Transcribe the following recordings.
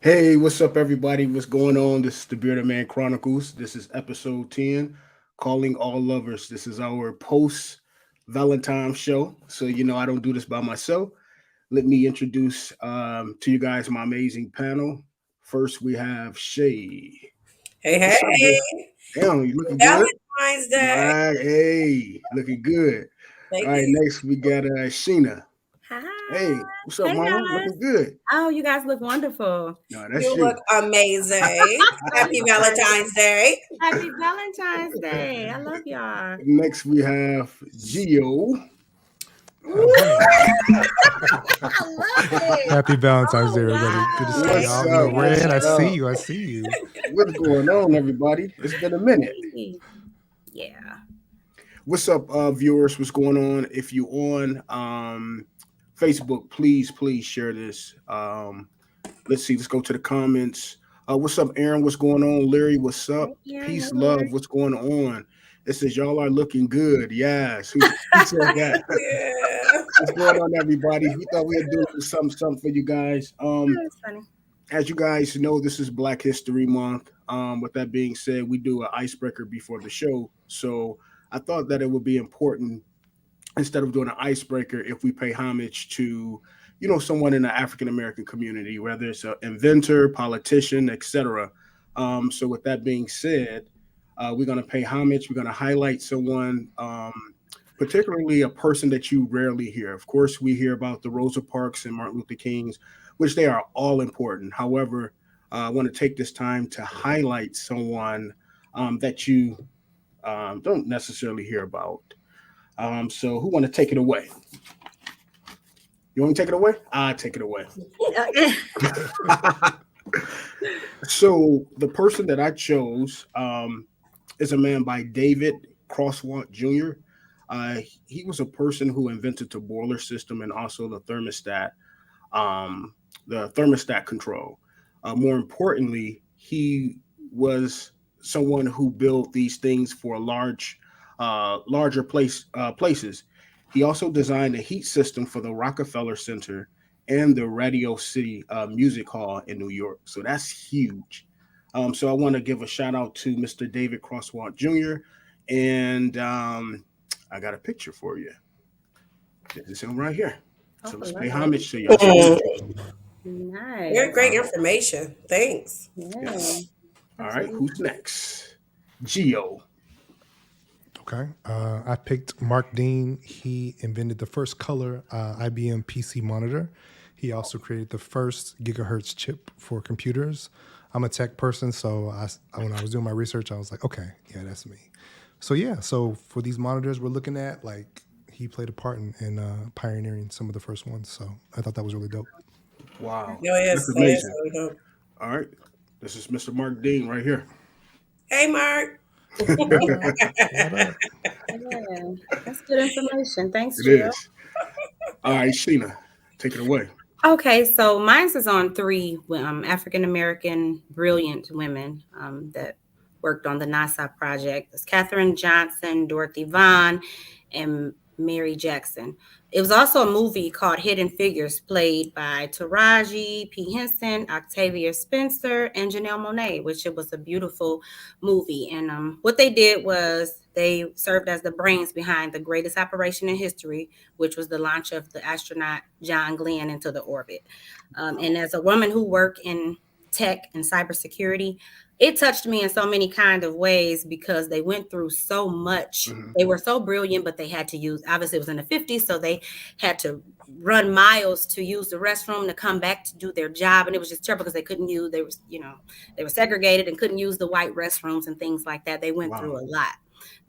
Hey, what's up, everybody? What's going on? This is the Bearded Man Chronicles. This is episode 10, Calling All Lovers. This is our post Valentine's show. So, I don't do this by myself. Let me introduce to you guys my amazing panel. First, we have Shay. Hey, What's up, babe? hey, Damn, you looking good? Valentine's All Day. right, hey, looking good. All Thank right, you. next we got Sheena. Hi. Hey, what's up, Hey mama? guys. Looking good. Oh, you guys look wonderful. No, You that's look you. amazing. Happy Valentine's Day. Happy Valentine's Day. I love y'all. Next we have Geo. Woo! Hey, I love it. happy Valentine's Day, Oh everybody. Good to see Thank What's y'all in the up? you. What's red. I see up? you. I see you. What's going on, everybody? It's been a minute. Hey. Yeah. What's up, viewers? What's going on? If you on Facebook, please share this. Let's see. Let's go to the comments. What's up, Aaron? What's going on, Larry? What's up? Hey Aaron. Hey Peace, love. Larry. What's going on? It says y'all are looking good. Yes. Who said that? Yeah. What's going on, everybody? We thought we'd do something for you guys. That's funny. As you guys know, this is Black History Month. With that being said, we do an icebreaker before the show. So I thought that it would be important, instead of doing an icebreaker, if we pay homage to, someone in the African American community, whether it's an inventor, politician, etc. So with that being said, we're going to pay homage. We're going to highlight someone, particularly a person that you rarely hear. Of course, we hear about the Rosa Parks and Martin Luther Kings, which they are all important. However, I want to take this time to highlight someone that you don't necessarily hear about. So, who want to take it away? You want me to take it away? I take it away. So, the person that I chose is a man by David Crosswalk Jr. Uh, he was a person who invented the boiler system and also um, the thermostat control. More importantly, he was someone who built these things for larger places. He also designed a heat system for the Rockefeller Center and the Radio City Music Hall in New York. So that's huge. So I want to give a shout out to Mr. David Crosswalk Jr. And I got a picture for you. This is him right here. Oh, So I let's love pay it. homage to you. Mm. Very Nice. great information. Thanks. Yeah. Yes. All That's right. really Who's next? Geo. Okay. I picked Mark Dean. He invented the first color IBM PC monitor. He also created the first gigahertz chip for computers. I'm a tech person, so when I was doing my research, I was like, okay, yeah, that's me. So yeah, so for these monitors we're looking at, like he played a part in pioneering some of the first ones. So I thought that was really dope. Wow. No, That's yes, that is amazing. really dope. All right. This is Mr. Mark Dean right here. Hey, Mark. What up? What up? yeah. That's good information. Thanks, It Jill. is. All right, Sheena, take it away. Okay, so mine's is on three African American brilliant women that worked on the NASA project. It's Katherine Johnson, Dorothy Vaughan, and Mary Jackson. It was also a movie called Hidden Figures, played by Taraji P. Henson, Octavia Spencer, and Janelle Monáe, which it was a beautiful movie. And what they did was they served as the brains behind the greatest operation in history, which was the launch of the astronaut John Glenn into the orbit. And as a woman who worked in tech and cybersecurity, it touched me in so many kind of ways because they went through so much. Hmm. They were so brilliant, but they had to use, obviously it was in the 50s, so they had to run miles to use the restroom to come back to do their job. And it was just terrible because they couldn't use, they were segregated and couldn't use the white restrooms and things like that. They went Wow. through a lot.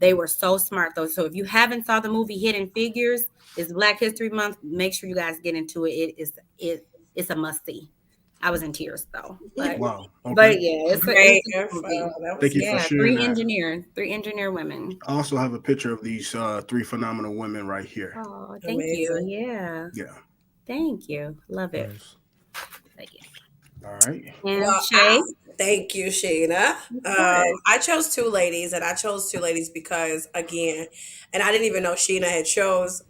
They were so smart though. So if you haven't saw the movie Hidden Figures, it's Black History Month. Make sure you guys get into it. It's a must see. I was in tears though, but Wow. Okay. but yeah, Great it's a info. movie. That Thank was you for Yeah, good. sharing that. three engineer women. I also have a picture of these three phenomenal women right here. Oh, thank you. Amazing. Yeah, Yeah. thank you. Love it. Nice. But yeah. All right. And Well, Shay, thank you, Sheena. of course. I chose two ladies, and I chose two ladies because, again, and I didn't even know Sheena had chose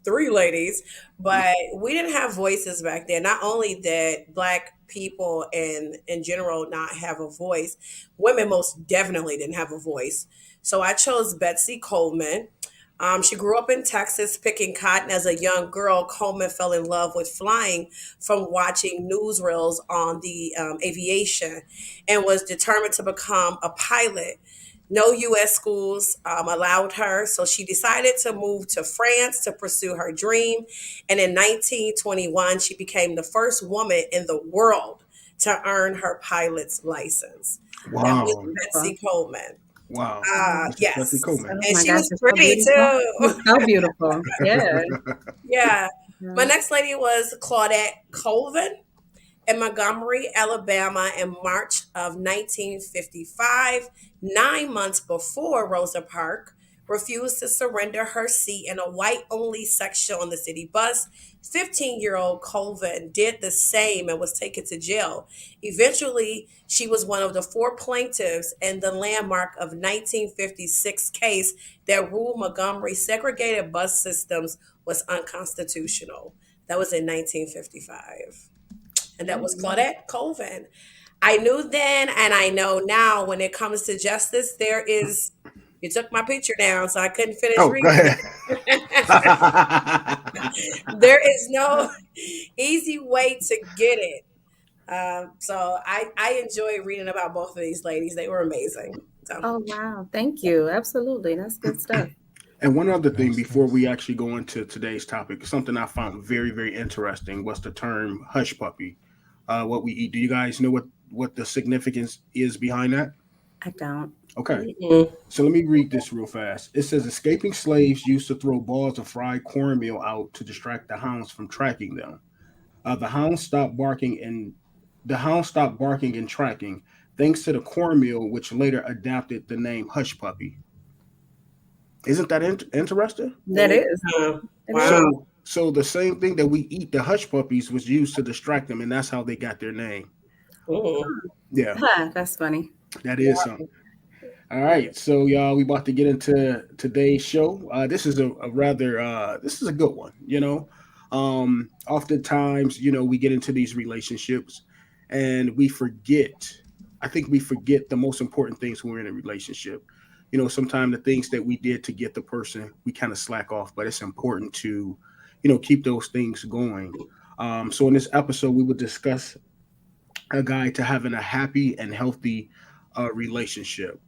three ladies, but we didn't have voices back then. Not only did Black people in general not have a voice, women most definitely didn't have a voice. So I chose Betsy Coleman. She grew up in Texas picking cotton as a young girl. Coleman fell in love with flying from watching newsreels on the aviation and was determined to become a pilot. No U.S. schools allowed her, so she decided to move to France to pursue her dream. And in 1921, she became the first woman in the world to earn her pilot's license. That was Wow. Betsy Coleman. Wow. This is Betsy Yes. Coleman. Oh And my she gosh, was it's so pretty beautiful. too. It's so beautiful. Yeah. Yeah. My next lady was Claudette Colvin in Montgomery, Alabama in March of 1955, 9 months before Rosa Parks refused to surrender her seat in a white only section on the city bus. 15-year-old Colvin did the same and was taken to jail. Eventually, she was one of the four plaintiffs in the landmark of 1956 case that ruled Montgomery's segregated bus systems was unconstitutional. That was in 1955. And that was Claudette Colvin. I knew then and I know now when it comes to justice, you took my picture down, so I couldn't finish Oh, go reading. ahead. There is no easy way to get it. So I enjoy reading about both of these ladies. They were amazing. So. Oh wow. Thank you. Absolutely. That's good stuff. And one other thing Nice, before nice. we actually go into today's topic, something I found very, very interesting was the term hush puppy. What we eat. Do you guys know what the significance is behind that? I don't. Okay. Mhm. So let me read this real fast. It says escaping slaves used to throw balls of fried cornmeal out to distract the hounds from tracking them. The hounds stopped barking and tracking, thanks to the cornmeal, which later adapted the name hush puppy. Isn't that interesting? That is. Wow. So the same thing that we eat, the hush puppies, was used to distract them, and that's how they got their name. Mhm. Yeah, Huh, that's funny. that is something. All right, so y'all, we about to get into today's show. This is a rather this is a good one. Oftentimes, we get into these relationships, and we forget. I think we forget the most important things when we're in a relationship. Sometimes the things that we did to get the person, we kind of slack off, but it's important to, keep those things going. So in this episode, we will discuss a guide to having a happy and healthy relationship.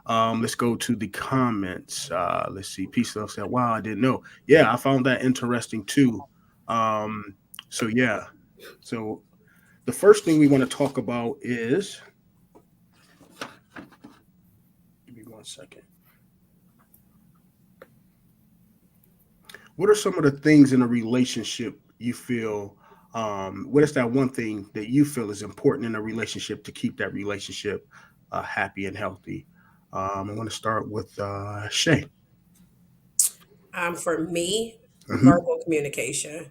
Let's go to the comments. Let's see. Peace Love said, "Wow, I didn't know." Yeah, I found that interesting too. So yeah. So the first thing we want to talk about is. Give me 1 second. What are some of the things in a relationship you feel? What is that one thing that you feel is important in a relationship to keep that relationship happy and healthy? I'm going to start with Shay. For me, Mhm. verbal communication.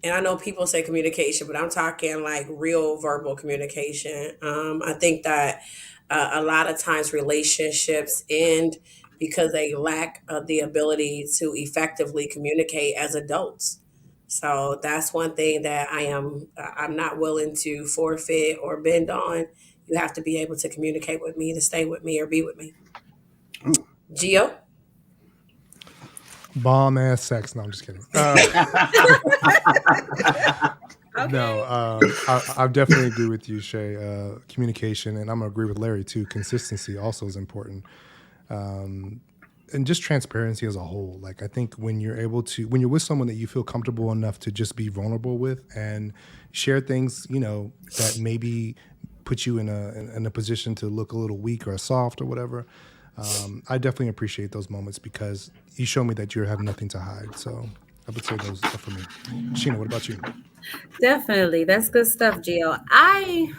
And I know people say communication, but I'm talking like real verbal communication. I think that a lot of times relationships end because they lack the ability to effectively communicate as adults. So that's one thing that I'm not willing to forfeit or bend on. You have to be able to communicate with me to stay with me or be with me. Ooh. Gio? Bomb ass sex. No, I'm just kidding. No, I definitely agree with you, Shay. Communication, and I'm gonna agree with Larry too. Consistency also is important, and just transparency as a whole. Like I think when you're with someone that you feel comfortable enough to just be vulnerable with and share things, that maybe put you in a position to look a little weak or soft or whatever. I definitely appreciate those moments because you show me that you have nothing to hide. So I would say those are for me. Sheena, what about you? Definitely. That's good stuff, Jill. I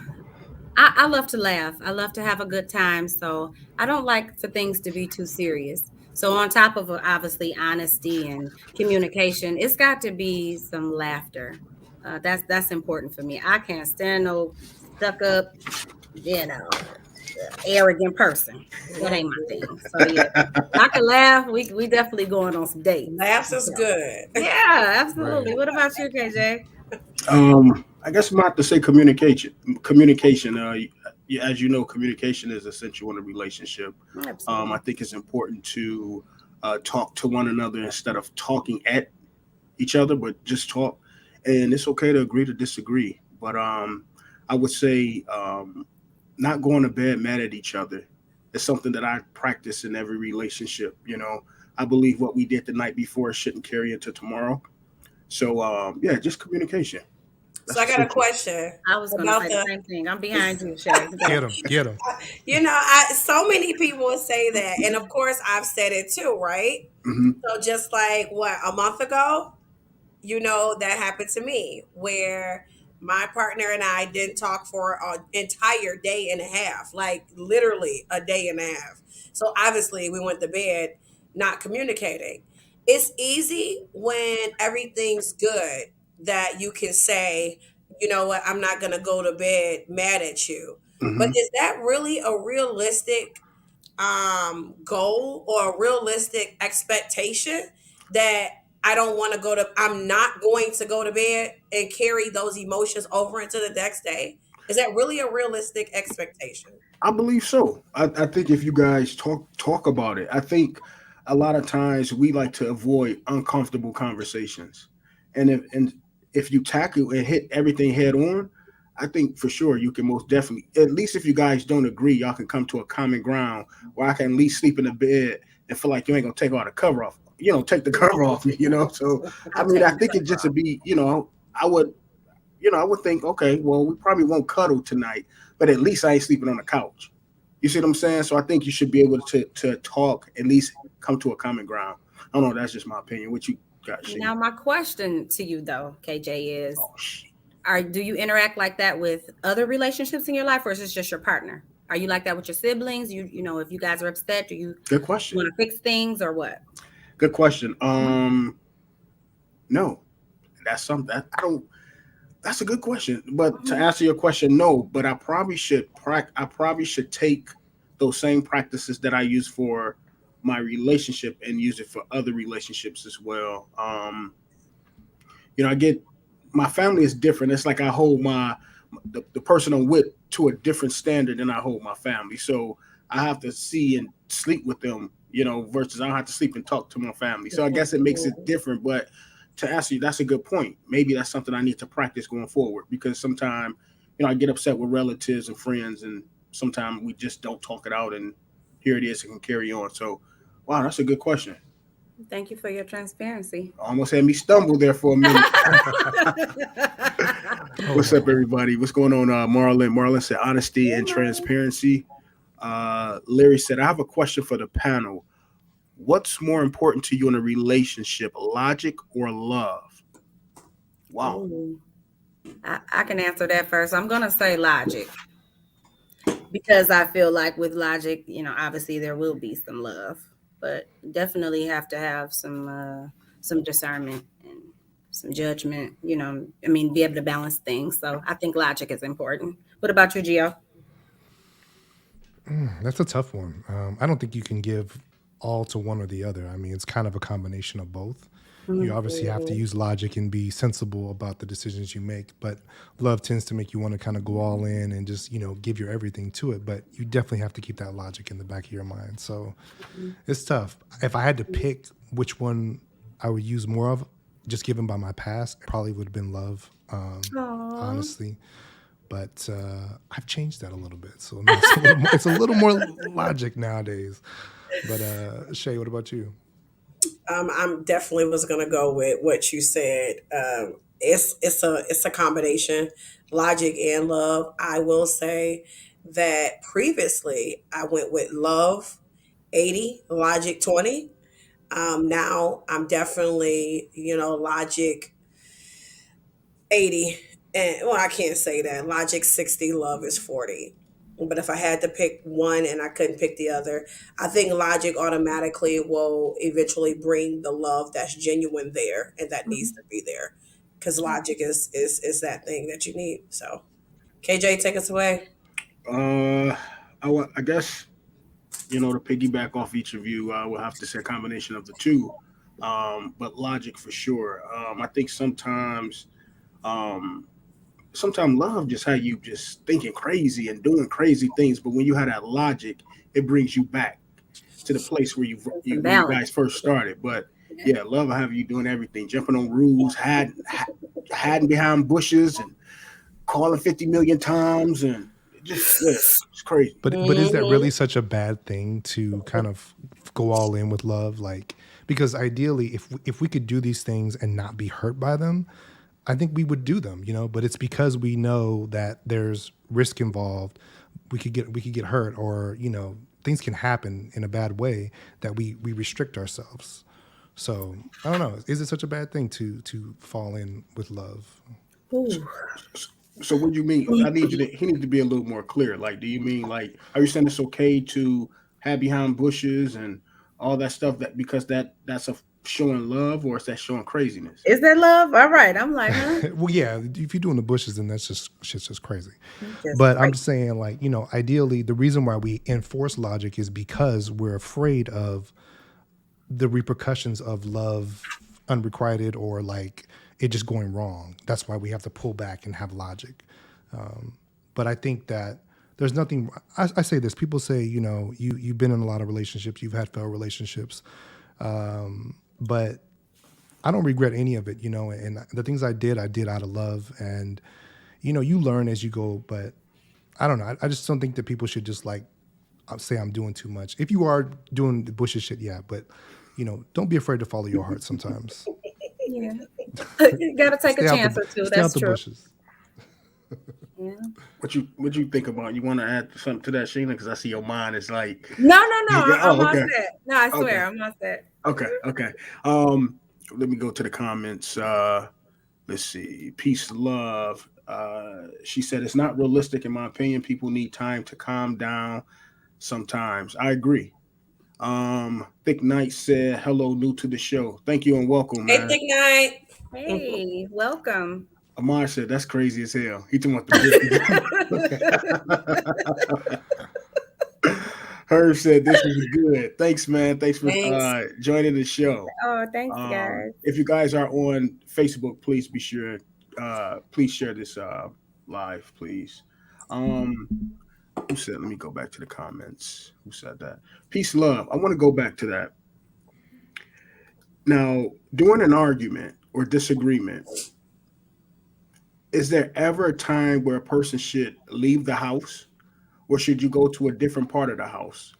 love to laugh. I love to have a good time. So I don't like for things to be too serious. So on top of obviously honesty and communication, it's got to be some laughter. That's important for me. I can't stand no stuck up, you know. arrogant person. That ain't my thing. So yeah, I can laugh. We definitely going on some dates. Laughs is good. Yeah, absolutely. Right. What about you, KJ? I guess I'm about to say communication. Communication. As you know, communication is essential in a relationship. Absolutely. I think it's important to talk to one another instead of talking at each other, but just talk. And it's okay to agree to disagree. But I would say not going to bed mad at each other is something that I practice in every relationship. I believe what we did the night before shouldn't carry into tomorrow. So yeah, just communication. So That's I got a essential. question I was going to about say the same thing. I'm behind you, Shay. Get him. Get him. so many people say that, and of course I've said it too, right? Hmm. So just like what, a month ago, that happened to me where my partner and I didn't talk for an entire day and a half, like literally a day and a half. So obviously we went to bed not communicating. It's easy when everything's good that you can say, you know what, I'm not going to go to bed mad at you. But Hmm. is that really a realistic goal or a realistic expectation that I'm not going to go to bed and carry those emotions over into the next day? Is that really a realistic expectation? I believe so. I think if you guys talk about it, I think a lot of times we like to avoid uncomfortable conversations, and if you tackle and hit everything head on, I think for sure you can most definitely. At least if you guys don't agree, y'all can come to a common ground where I can at least sleep in the bed and feel like you ain't gonna take all the cover off. Take the cover off me. So I I'm mean, I taking think it just to be. I would I would think, okay, well, we probably won't cuddle tonight, but at least I ain't sleeping on the couch. You see what I'm saying? So I think you should be able to talk, at least come to a common ground. I don't know. That's just my opinion. What you got, she? Now, my question to you, though, KJ, is Oh, shit. do you interact like that with other relationships in your life, or is this just your partner? Are you like that with your siblings? If you guys are upset, do you Good question. want to fix things or what? Good question. No, that's something that I don't. That's a good question. But to Mhm. answer your question, no. But I probably should take those same practices that I use for my relationship and use it for other relationships as well. I get my family is different. It's like I hold the person I'm with to a different standard than I hold my family. So I have to see and sleep with them, versus I don't have to sleep and talk to my family. So I guess it makes it different. But to answer you, that's a good point. Maybe that's something I need to practice going forward because sometimes, I get upset with relatives and friends, and sometimes we just don't talk it out, and here it is, it can carry on. So, wow, that's a good question. Thank you for your transparency. Almost had me stumble there for a minute. Hold What's up, on. everybody? What's going on, Marlon? Marlon said honesty and transparency. Larry said, I have a question for the panel. What's more important to you in a relationship, logic or love? Wow. Ooh. I can answer that first. I'm going to say logic because I feel like with logic, obviously there will be some love, but definitely have to have some discernment and some judgment. Be able to balance things. So I think logic is important. What about you, Gio? That's a tough one. I don't think you can give all to one or the other. I mean, it's kind of a combination of both. You obviously have to Mhm. use logic and be sensible about the decisions you make, but love tends to make you want to kind of go all in and just, give your everything to it. But you definitely have to keep that logic in the back of your mind. So it's tough. If I had to pick which one I would use more of, just given by my past, it probably would have been love, Aw. honestly. But I've changed that a little bit, so now it's a little more logic nowadays. But Shay, what about you? I'm definitely was gonna go with what you said. It's a combination, logic and love. I will say that previously I went with love 80, logic 20. Now I'm definitely logic 80, and well, I can't say that logic 60, love is 40. But if I had to pick one and I couldn't pick the other, I think logic automatically will eventually bring the love that's genuine there and that needs to be there, because logic is that thing that you need. So KJ, take us away. Uh, I guess, to piggyback off each of you, we'll have to say a combination of the two. But logic for sure. I think um, sometimes love just how you just thinking crazy and doing crazy things, but when you have that logic, it brings you back to the place where Some where you balance. guys first started. But yeah, love will have you doing everything, jumping on roofs, hiding behind bushes, and calling 50 million times, and just yeah, it's crazy. But is that really such a bad thing to kind of go all in with love? Like, because ideally, if we could do these things and not be hurt by them, I think we would do them, But it's because we know that there's risk involved. We could get hurt, or things can happen in a bad way that we restrict ourselves. So I don't know. Is it such a bad thing to fall in with love? Ooh. So what do you mean? He needs to be a little more clear. Like, do you mean like, are you saying it's okay to hide behind bushes and all that stuff that because that's a showing love, or is that showing craziness? Is that love? All right. I'm like, huh? Well, yeah. If you're doing the bushes, then that's just shit's just crazy. Just But I'm right. just saying, like, ideally, the reason why we enforce logic is because we're afraid of the repercussions of love unrequited, or like it just going wrong. That's why we have to pull back and have logic. But I think that there's nothing. I say this. People say, you've been in a lot of relationships, you've had failed relationships, but I don't regret any of it. And the things I did out of love, and you learn as you go. But I don't know. I just don't think that people should just like say I'm doing too much. If you are doing the bushes shit, yeah, but don't be afraid to follow your heart sometimes. Yeah. You got to take a chance or two. Stay out That's the true. bushes. Yeah. What you think about? You want to add something to that, Sheena? Because I see your mind is like, No. yeah, I'm oh, all okay, set. No, I swear, okay, I'm all set. okay. Let me go to the comments. Let's see. Peace, love. She said it's not realistic, in my opinion. People need time to calm down. Sometimes I agree. Thick Knight said, "Hello, new to the show. Thank you and welcome, Hey, man." Thick Night. Hey, welcome. Amar said, "That's crazy as hell." He talking about the bushes. Herb said, "This is good. Thanks, man. Thanks for Thanks. joining the show." Oh, thanks, guys. If you guys are on Facebook, please be sure, please share this live, please. Um, who said? Let me go back to the comments. Who said that? Peace, love. I want to go back to that. Now, during an argument or disagreement, is there ever a time where a person should leave the house, or should you go to a different part of the house?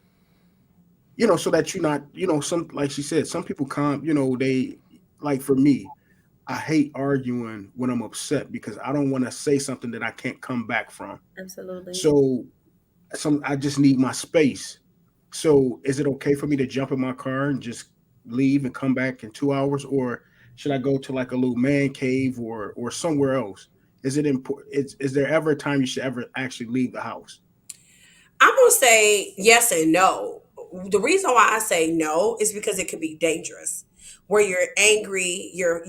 So that you're not, some, like she said, some people come, they, like for me, I hate arguing when I'm upset because I don't want to say something that I can't come back from. Absolutely. So I just need my space. So is it okay for me to jump in my car and just leave and come back in 2 hours, or should I go to like a little man cave or somewhere else? Is it important? Is there ever a time you should ever actually leave the house? I'm gonna say yes and no. The reason why I say no is because it could be dangerous. Where you're angry, you're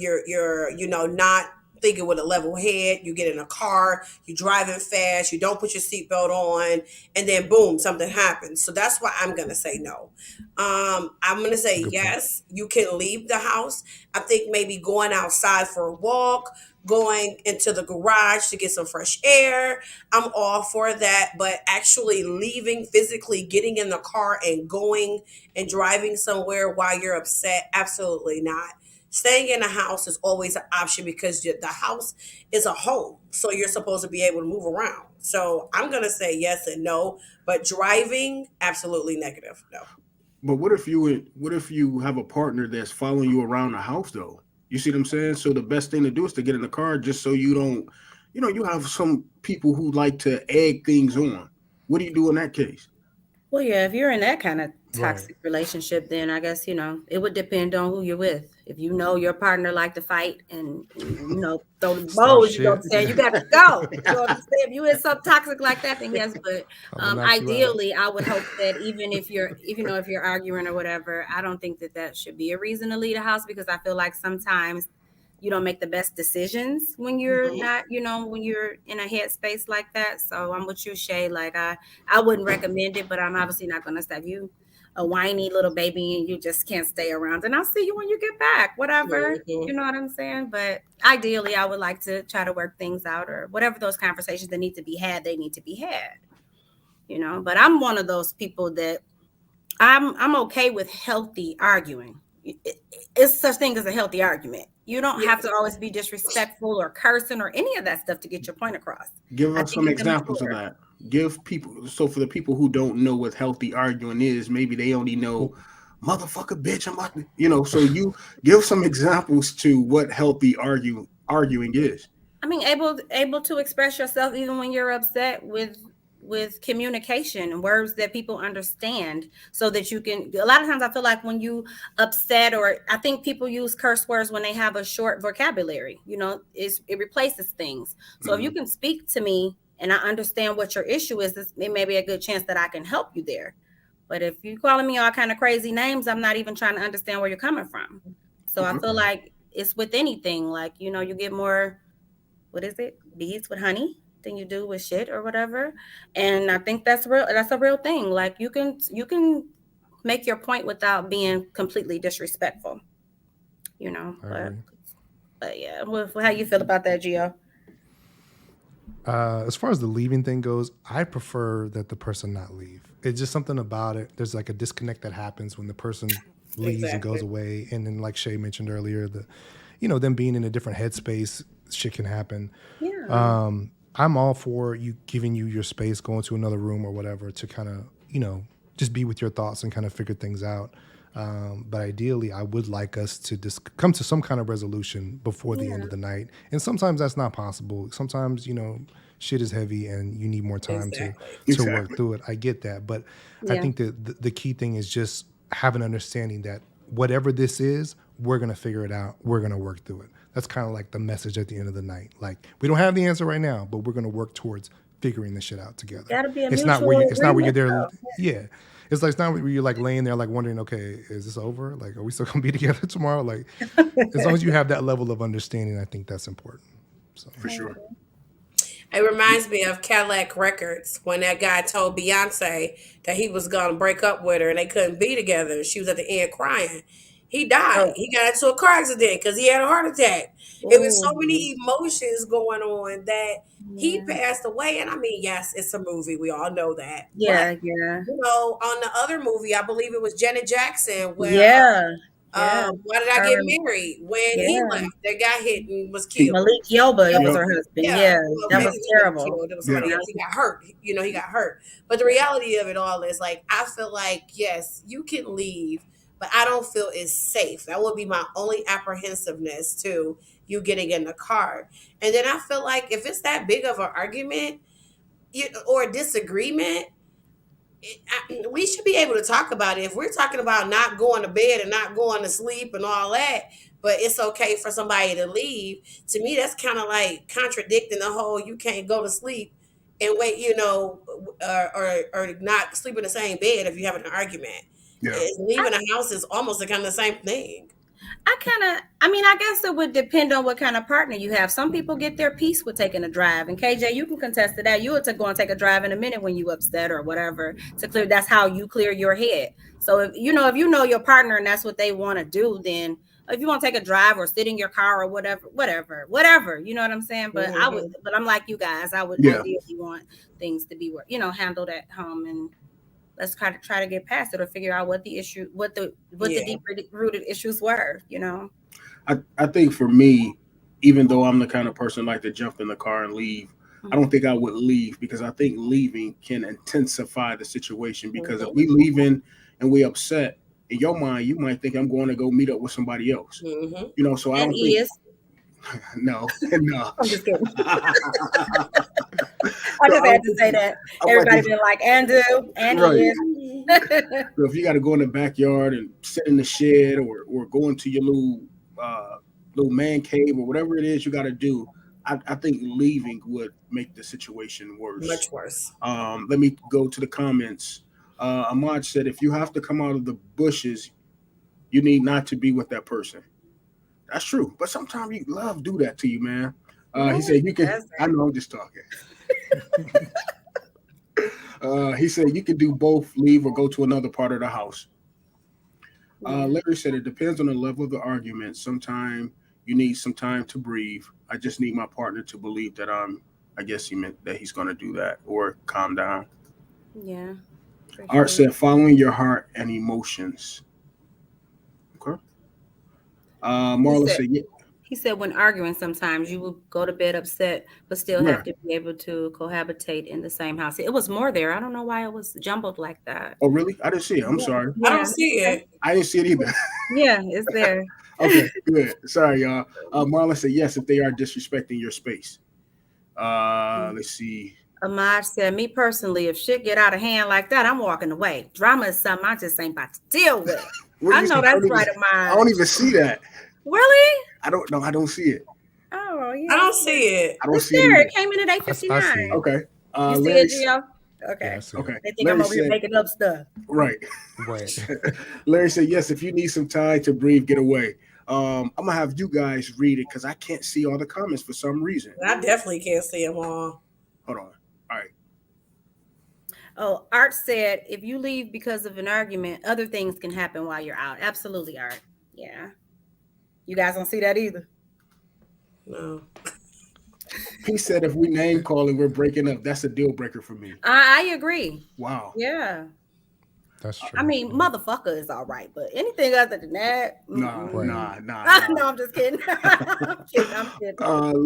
not thinking with a level head. You get in a car, you're driving fast, you don't put your seatbelt on, and then boom, something happens. So that's why I'm gonna say no. I'm gonna say Good point. yes. You can leave the house. I think maybe going outside for a walk, going into the garage to get some fresh air, I'm all for that. But actually leaving physically, getting in the car and going and driving somewhere while you're upset, absolutely not. Staying in the house is always an option because the house is a home. So you're supposed to be able to move around. So I'm going to say yes and no, but driving, absolutely negative. No. But what if you have a partner that's following you around the house though? You see what I'm saying? So the best thing to do is to get in the car just so you don't, you have some people who like to egg things on. What do you do in that case? Well, yeah, if you're in that kind of Right. toxic relationship, then I guess, it would depend on who you're with. If you know your partner like to fight and throw the Start bows, you know what I'm shit. saying? You got to go. You know what I'm saying? If you in something toxic like that, then yes. But I'm gonna knock you out. ideally, I would hope that even if you're arguing or whatever, I don't think that should be a reason to leave the house, because I feel like sometimes, you don't make the best decisions when you're Mhm. not, when you're in a headspace like that. So I'm with you, Shay. Like I wouldn't recommend it, but I'm obviously not going to stop you. A whiny little baby and you just can't stay around, and I'll see you when you get back, whatever. Mhm. You know what I'm saying? But ideally I would like to try to work things out, or whatever those conversations that need to be had, they need to be had, but I'm one of those people that I'm okay with healthy arguing. It's such thing as a healthy argument. You don't Yeah. have to always be disrespectful or cursing or any of that stuff to get your point across. Give I us think some it's examples of immature. that. Give people, so for the people who don't know what healthy arguing is, maybe they only know motherfucker bitch. I'm about to, so you give some examples to what healthy arguing is. I mean, able to express yourself even when you're upset, with communication and words that people understand, so that you can. A lot of times I feel like when you upset, or I think people use curse words when they have a short vocabulary, it replaces things. So if you can speak to me and I understand what your issue is, it may be a good chance that I can help you there. But if you're calling me all kind of crazy names, I'm not even trying to understand where you're coming from. So I feel like it's with anything, like, you get more, what is it, beads with honey than you do with shit or whatever. And I think that's a real thing. Like you can make your point without being completely disrespectful, but yeah, how you feel about that, Gio? As far as the leaving thing goes, I prefer that the person not leave. It's just something about it. There's like a disconnect that happens when the person leaves and goes away. And then, like Shay mentioned earlier, them being in a different headspace, shit can happen. Yeah. I'm all for you giving you your space, going to another room or whatever to kind of, just be with your thoughts and kind of figure things out. But ideally, I would like us to just come to some kind of resolution before the end of the night. And sometimes that's not possible. Sometimes, shit is heavy and you need more time to work through it. I get that. But I think that the key thing is just have an understanding that whatever this is, we're going to figure it out. We're going to work through it. That's kind of like the message at the end of the night. Like, we don't have the answer right now, but we're going to work towards figuring this shit out together. Gotta be a It's not where you're there. Yeah. It's like, it's not where you're like laying there like wondering, okay, is this over? Like, are we still gonna be together tomorrow? Like, as long as you have that level of understanding, I think that's important. So For sure. It reminds me of Cadillac Records when that guy told Beyonce that he was going to break up with her and they couldn't be together. She was at the end crying. He died. He got into a car accident because he had a heart attack. It was so many emotions going on that he passed away. And I mean, yes, it's a movie. We all know that. Yeah. But, on the other movie, I believe it was Janet Jackson where Why Did I Get Married? When he left, that got hit and was killed. Malik Yoba, was her husband. Yeah, well, that maybe was he terrible. killed. It was somebody else. He got hurt. He got hurt. But the reality of it all is, like, I feel like, yes, you can leave, but I don't feel it's safe. That would be my only apprehensiveness to you getting in the car. And then I feel like if it's that big of an argument or a disagreement, we should be able to talk about it. If we're talking about not going to bed and not going to sleep and all that, but it's okay for somebody to leave, to me, that's kind of like contradicting the whole you can't go to sleep and wait, or not sleep in the same bed if you're having an argument. Yeah. Leaving a house is almost the kind of the same thing. I guess it would depend on what kind of partner you have. Some people get their peace with taking a drive. And KJ, you can contest to that. You would go and take a drive in a minute when you upset or whatever to clear. That's how you clear your head. So if you know your partner and that's what they want to do, then if you want to take a drive or sit in your car or whatever, you know what I'm saying? But but I'm like you guys, I would ideally want things to be, handled at home, and let's try to get past it or figure out what the deep rooted issues were, I think for me, even though I'm the kind of person like to jump in the car and leave, I don't think I would leave, because I think leaving can intensify the situation. Because if we leaving and we upset, in your mind, you might think I'm going to go meet up with somebody else. So I don't think. No. I'm just kidding. I just had to say that. Everybody been like, Andrew, right. So if you got to go in the backyard and sit in the shed or go into your little man cave or whatever it is you got to do, I think leaving would make the situation worse. Much worse. Let me go to the comments. Ahmad said, if you have to come out of the bushes, you need not to be with that person. That's true. But sometimes love do that to you, man. He said you can. I know I'm just talking. He said you can do both, leave or go to another part of the house. Larry said it depends on the level of the argument. Sometimes you need some time to breathe. I just need my partner to believe that I guess he meant that he's going to do that or calm down. Yeah. Art said following your heart and emotions. Okay. Marla said, yeah. He said when arguing, sometimes you will go to bed upset, but still have to be able to cohabitate in the same house. It was more there. I don't know why it was jumbled like that. Oh, really? I didn't see it. I'm sorry. I don't see it. I didn't see it either. Yeah, it's there. Okay, good. Sorry, y'all. Marla said, yes, if they are disrespecting your space. Let's see. Ahmad said, me personally, if shit get out of hand like that, I'm walking away. Drama is something I just ain't about to deal with. I know that's right, Ahmad. I don't even see that. Really? I don't know. I don't see it. Oh, yeah. I don't see it. I don't see there. it. It came in at 8:59. Okay. You see it, Gio? Okay. Yeah, okay. They think I'm over here making up stuff. Right. Right. Larry said, yes, if you need some time to breathe, get away. I'm going to have you guys read it because I can't see all the comments for some reason. I definitely can't see them all. Hold on. All right. Oh, Art said, if you leave because of an argument, other things can happen while you're out. Absolutely, Art. Yeah. You guys don't see that either? No. He said, if we name calling, we're breaking up. That's a deal breaker for me. I agree. Wow. Yeah. That's true. I mean, motherfucker is all right, but anything other than that? Nah. No, I'm just kidding. I'm kidding.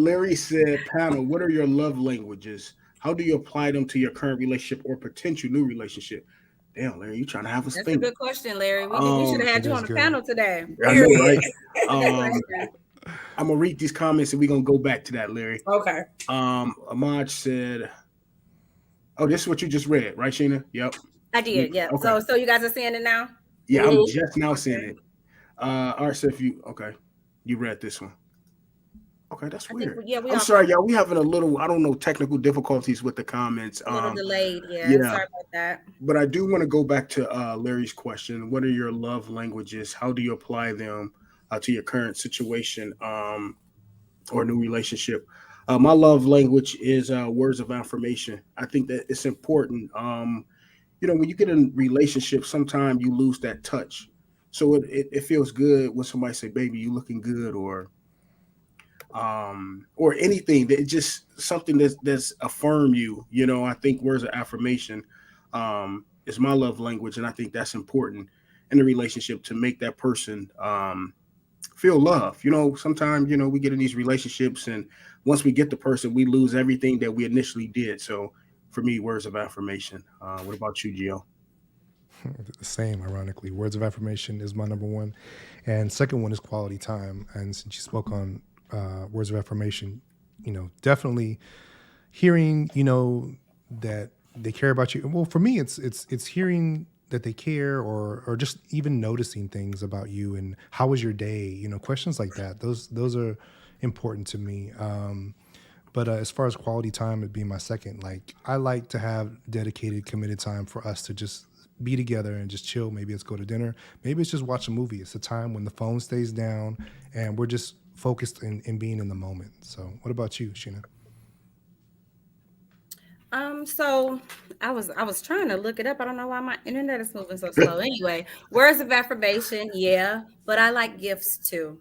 Larry said, panel, what are your love languages? How do you apply them to your current relationship or potential new relationship? Damn, Larry, you trying to have us That's think. a good question, Larry. We should have had you on the panel today. I know, right? I'm gonna read these comments and we're gonna go back to that, Larry. Okay. Ahmad said, oh, this is what you just read, right, Sheena? Yep. I did, yeah. Okay. So you guys are seeing it now? Yeah, I'm just now seeing it. Art said, you read this one. Okay, that's weird. I'm sorry, y'all. We having a little, I don't know, technical difficulties with the comments. A little delayed, yeah. Sorry about that. But I do want to go back to Larry's question. What are your love languages? How do you apply them to your current situation or new relationship? My love language is words of affirmation. I think that it's important. When you get in a relationship, sometimes you lose that touch. So it feels good when somebody say, baby, you looking good, or anything that just something that's affirm you. I think words of affirmation is my love language. And I think that's important in a relationship to make that person feel love. Sometimes, we get in these relationships and once we get the person, we lose everything that we initially did. So for me, words of affirmation. What about you, Gio? The same, ironically. Words of affirmation is my number one. And second one is quality time. And since you spoke on words of affirmation, definitely hearing, that they care about you. Well, for me, it's hearing that they care or just even noticing things about you and how was your day, questions like that. Those are important to me. But as far as quality time, it'd be my second. Like, I like to have dedicated, committed time for us to just be together and just chill. Maybe it's go to dinner. Maybe it's just watch a movie. It's a time when the phone stays down and we're just focused in being in the moment. So what about you, Sheena? So I was trying to look it up. I don't know why my internet is moving so slow. Anyway, words of affirmation, yeah, but I like gifts too.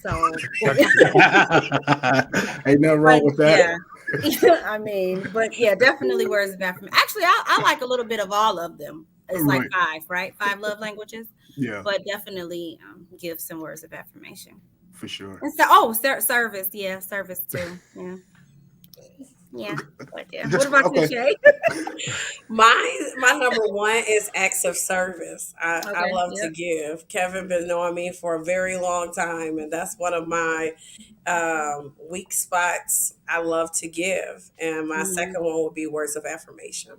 So ain't nothing wrong with that. Yeah. I mean, but yeah, definitely words of affirmation. Actually, I like a little bit of all of them. It's like 5, right? 5 love languages. Yeah. But definitely gifts and words of affirmation. For sure. And so, service. Yeah, service too. Yeah. Yeah. What about you, Shay? My number one is acts of service. I love to give. Kevin been knowing me for a very long time, and that's one of my weak spots. I love to give, and my second one would be words of affirmation.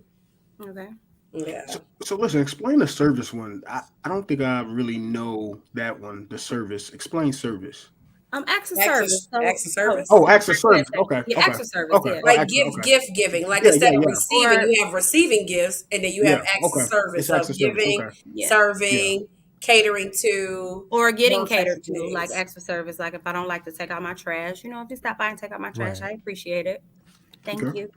Okay. Yeah. So listen, explain the service one. I don't think I really know that one. The service. Explain service. Acts of service. Acts of service. Oh, acts of service. Okay. Yeah, okay. acts of service. Okay. Yeah. Like gift giving. Like instead of receiving, you have receiving gifts, and then you have acts of service of giving, serving, catering to or getting those types catered of to, like needs. extra service. Like if I don't like to take out my trash, if you stop by and take out my trash, Right. I appreciate it. Thank Okay. you.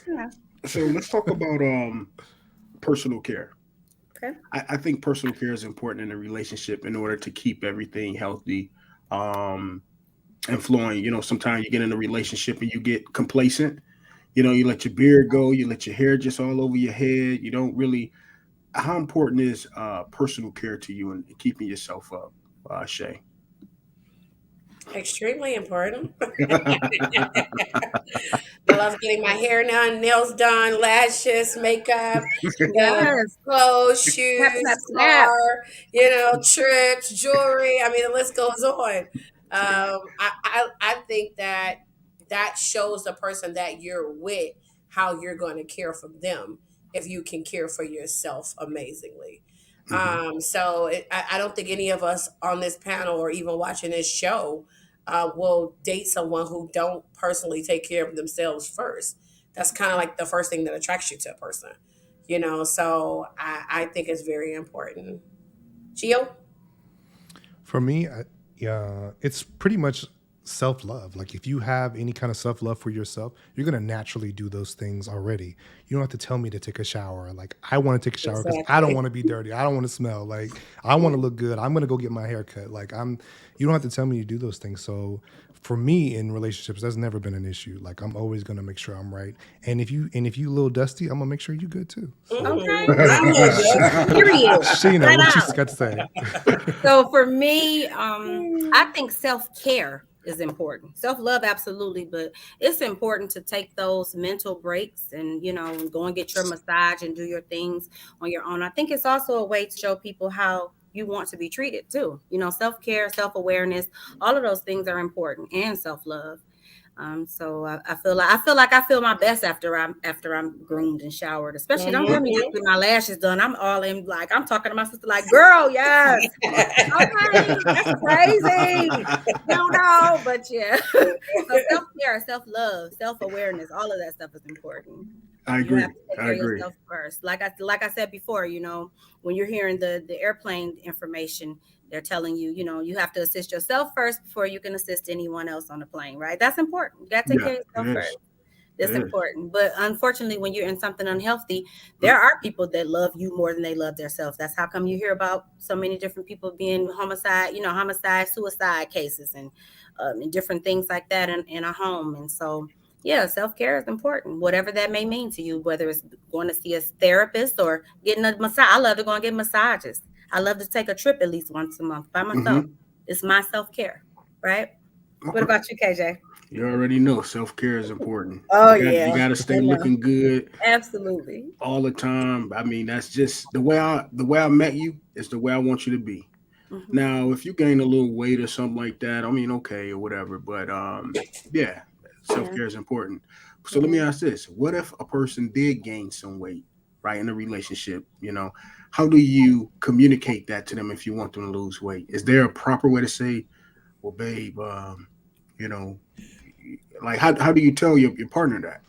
Yeah. So let's talk about personal care. Okay. I think personal care is important in a relationship in order to keep everything healthy and flowing. Sometimes you get in a relationship and you get complacent. You let your beard go, you let your hair just all over your head. You don't really. How important is personal care to you and keeping yourself up, Shay? Extremely important. I love getting my hair done, nails done, lashes, makeup, Yes. clothes, Snap, snap, shoes, snap. car, trips, jewelry. I mean, the list goes on. I think that shows the person that you're with how you're going to care for them if you can care for yourself amazingly. Mhm. I don't think any of us on this panel or even watching this show will date someone who don't personally take care of themselves first. That's kind of like the first thing that attracts you to a person, So I think it's very important. Gio? For me, it's pretty much self love. Like if you have any kind of self love for yourself, you're gonna naturally do those things already. You don't have to tell me to take a shower. Like I want to take a shower because I don't Exactly. want to be dirty. I don't want to smell. Like I want to look good. I'm gonna go get my hair cut. Like I'm. You don't have to tell me to do those things. So for me in relationships, that's never been an issue. Like I'm always gonna make sure I'm right. And if you a little dusty, I'm gonna make sure you good too. So Okay. I'm a little Period. Sheena, Flat what you out. got to say? So for me, I think self-care is important. Self-love, absolutely, but it's important to take those mental breaks and, go and get your massage and do your things on your own. I think it's also a way to show people how you want to be treated too. Self-care, self-awareness, all of those things are important, and self-love. So I feel like I feel my best after I'm groomed and showered. Especially don't tell me just with my lashes done. I'm all in, like I'm talking to my sister like, girl, yes, okay, that's crazy. No, but yeah. So self-care, self-love, self-awareness, all of that stuff is important. I You have agree. to take I care of agree. yourself first. Like I said before, when you're hearing the airplane information, they're telling you, you have to assist yourself first before you can assist anyone else on the plane, right? That's important. You got to take Yeah, care of it yourself is. first. That's It is. important. But unfortunately, when you're in something unhealthy, there are people that love you more than they love themselves. That's how come you hear about so many different people being homicide, suicide cases and different things like that in a home. And so, yeah, self-care is important, whatever that may mean to you, whether it's going to see a therapist or getting a massage. I love to go and get massages. I love to take a trip at least once a month by myself. Hmm. It's my self-care, right? What Okay. about you, KJ? You already know self-care is important. Oh, You yeah. got to I stay know. looking good Absolutely. all the time. I mean, that's just the way I met you is the way I want you to be. Mhm. Now, if you gain a little weight or something like that, I mean, okay or whatever. But yeah, Yeah. self-care is important. So let me ask this: what if a person did gain some weight, right, in a relationship? How do you communicate that to them if you want them to lose weight? Is there a proper way to say, well, babe, you know, like how do you tell your partner that?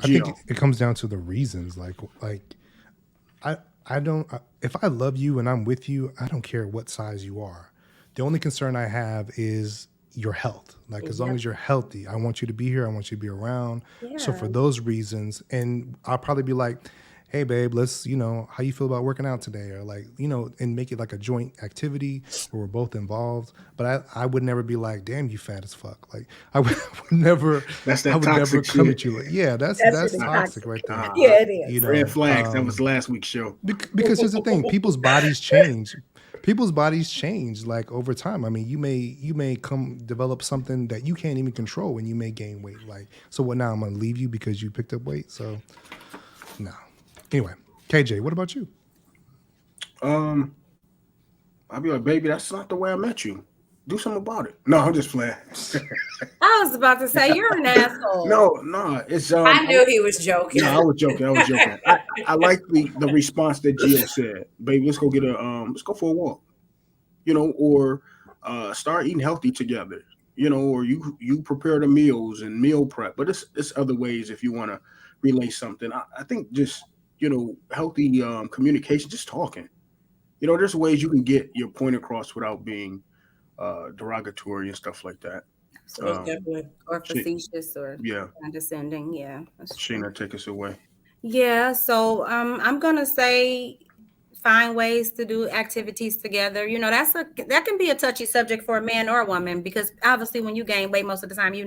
I think Gio. it comes down to the reasons. I I don't if I love you and I'm with you, I don't care what size you are. The only concern I have is your health. Like as long Yep. as you're healthy, I want you to be here. I want you to be around. So Yeah. for those reasons, and I'll probably be like, hey babe, let's, how you feel about working out today? Or like, and make it like a joint activity where we're both involved. But I would never be like, damn, you fat as fuck. Like I would, never That's I that would never toxic come shit. at you like, yeah, That shit that's is toxic toxic. right there. Yeah, it You is. Red know, flags. That was last week's show. because here's the thing: people's bodies change. People's bodies change like over time. I mean, you may come develop something that you can't even control, and you may gain weight. Like, so what now? I'm gonna leave you because you picked up weight. So no. Anyway, KJ, what about you? Um, I'll be like, baby, that's not the way I met you. Do something about it. No, I'm just playing. I was about to say you're an asshole. No, it's I knew he was joking. No, I was joking. I was joking. I like the response that Gio said, baby. Let's go get let's go for a walk. Or start eating healthy together. Or you prepare the meals and meal prep. But it's other ways if you want to relay something. I think just healthy communication, just talking. There's ways you can get your point across without being derogatory and stuff like that. Most Um, definitely. Or She- facetious or yeah, condescending. Yeah, that's true. Sheena, take us away. Yeah, so I'm gonna say find ways to do activities together. That can be a touchy subject for a man or a woman because obviously when you gain weight most of the time, so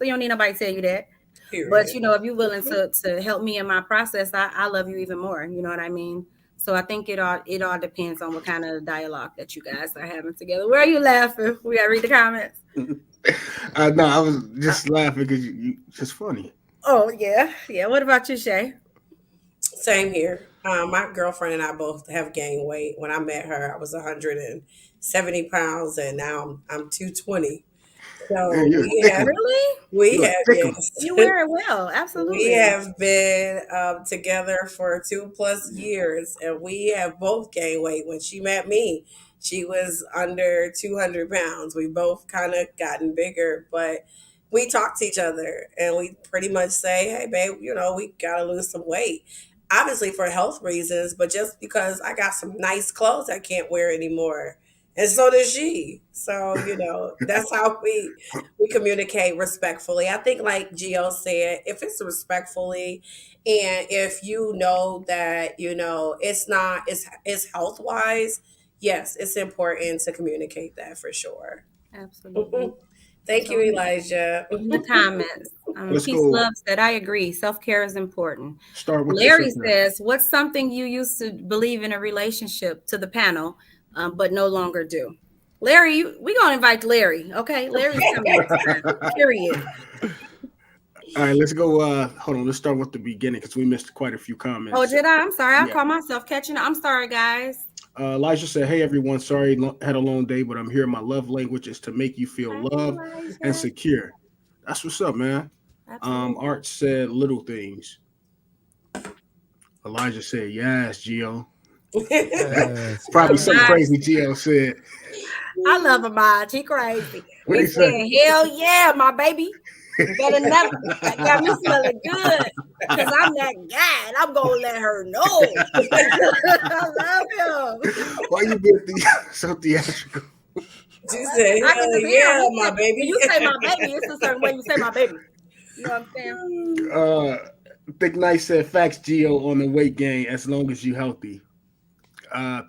you don't need nobody to tell you that. Period. But if you're willing to help me in my process, I love you even more. You know what I mean? So I think it all depends on what kind of dialogue that you guys are having together. Where are you laughing? We gotta read the comments. No, I was just laughing because you just funny. Oh yeah. What about you, Shay? Same here. My girlfriend and I both have gained weight. When I met her, I was 170 pounds, and now I'm 220. So Man, you're we thick have, one. Really? we You're have, thick one. yes. You wear it well, We absolutely. have been together for 2+ years, and we have both gained weight. When she met me, she was under 200 pounds. We both kind of gotten bigger, but we talk to each other and we pretty much say, hey, babe, we got to lose some weight. Obviously for health reasons, but just because I got some nice clothes I can't wear anymore. And so does she. So, that's how we communicate respectfully. I think like Gio said, if it's respectfully and if you know that, it's health wise, yes, it's important to communicate that for sure. Absolutely. Thank you, Elijah. The comments. Let's Peace go. Love said, I agree. Self-care is important. Start with Larry this. says, what's something you used to believe in a relationship to the panel, but no longer do? Larry, we're going to invite Larry. Okay. Larry's coming next time. Period. All right, let's go. Hold on. Let's start with the beginning because we missed quite a few comments. Oh, did I? I'm sorry. I Yeah. caught myself catching up. I'm sorry, guys. Elijah said, hey, everyone. Sorry, had a long day, but I'm here. My love language is to make you feel loved and secure. That's what's up, man. Absolutely. Art said little things. Elijah said, yes, Gio. Yes, Probably yes. something crazy Gio said. I love him, Maj. He crazy. What'd He he say? said, hell yeah, my baby. Better never. That got me smelling good because I'm that guy and I'm going to let her know. I love him. Why you being so theatrical? She said, I can hell tell. yeah, He my said, baby. When you say my baby, it's a certain way you say my baby. You know what I'm saying? Thick Night said, facts, Gio, on the weight gain as long as you healthy.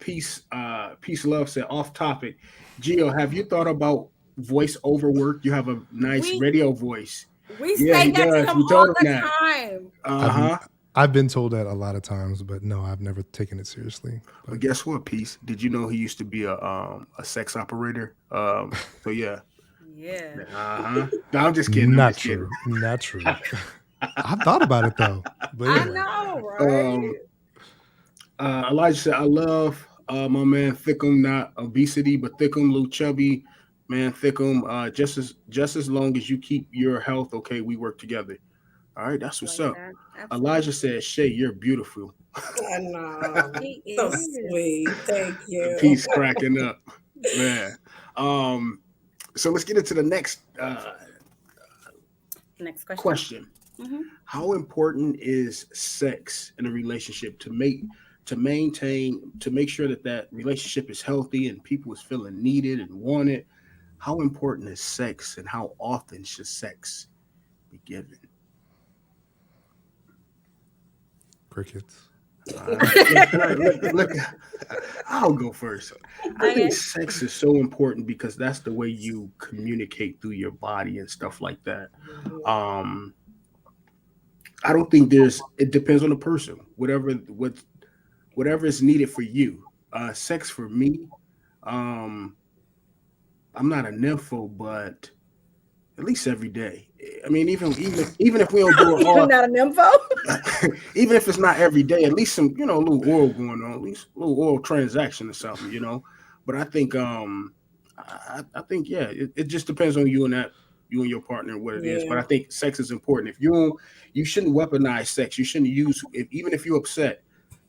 Peace Love said, off topic. Gio, have you thought about voice over work? You have a nice radio voice. We Yeah, say he that does. to him We told all him the that. time. Uh-huh. I've been told that a lot of times, but no, I've never taken it seriously. But guess what, Peace? Did you know he used to be a sex operator? So yeah. Yeah. Uh-huh. No, I'm just kidding. Not true. Not true. I thought about it though. But I anyway. know, right? Elijah said, I love my man Thickum, not obesity, but Thickum, little chubby. Man, Thickum, just as long as you keep your health, okay, we work together. All right, that's what's up. Elijah said, Shay, you're beautiful. I know. So sweet. Thank you. Peace cracking up. Man. So let's get into the next question. Mm-hmm. How important is sex in a relationship to make sure that relationship is healthy and people is feeling needed and wanted? How important is sex and how often should sex be given? Crickets. Look, I'll go first. I think sex is so important because that's the way you communicate through your body and stuff like that. I don't think it depends on the person. Whatever is needed for you. Sex for me, I'm not a nympho, but at least every day. I mean, even if we don't do it all, you're not a nympho. even if it's not every day, at least some, a little oil going on, at least a little oil transaction or something, But I think, I think, yeah, it just depends on you and your partner and what it is. But I think sex is important. If you shouldn't weaponize sex. You shouldn't use even if you're upset,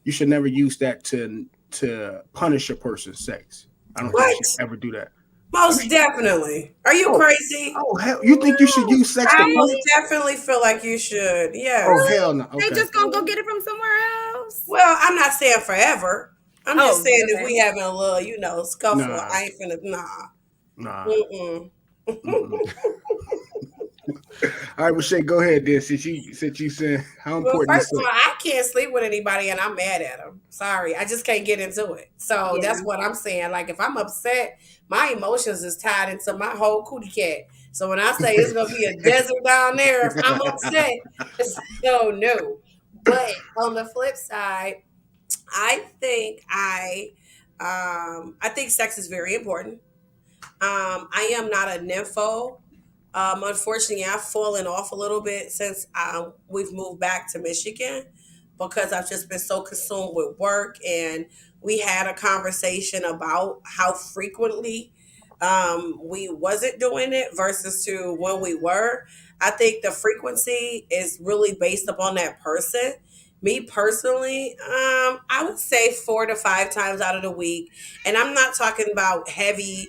you should never use that to punish a person's sex. I don't think you should ever do that. Most definitely. Are you Oh, crazy? oh hell! You think you should use sex to I most pray? definitely feel like you should. Yes. Oh hell no! They Okay. just gonna go get it from somewhere else. Well, I'm not saying forever. I'm just Oh, saying if okay. we having a little, scuffle, Nah, I ain't finna. Nah. nah. Mm-mm. Mm-mm. All right, well, Shay, go ahead then. Since you said how Well, important first is of all, sex. I can't sleep with anybody and I'm mad at them. Sorry, I just can't get into it. So Yeah. that's what I'm saying. Like if I'm upset, my emotions is tied into my whole cootie cat. So when I say it's gonna be a desert down there, if I'm upset, so no. But on the flip side, I think sex is very important. I am not a nympho. Unfortunately, I've fallen off a little bit since we've moved back to Michigan because I've just been so consumed with work. And we had a conversation about how frequently we wasn't doing it versus to when we were. I think the frequency is really based upon that person. Me personally, I would say 4 to 5 times out of the week, and I'm not talking about heavy,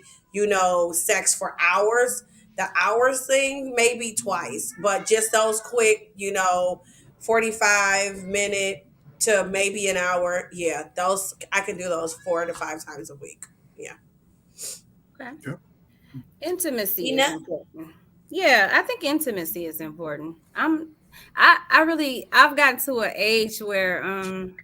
sex for hours. The hours thing maybe twice, but just those quick, 45 minute to maybe an hour. Yeah, those I can do those 4 to 5 times a week. Yeah. Okay. Yep. Intimacy is Ina? important. Yeah, I think intimacy is important. I've gotten to an age where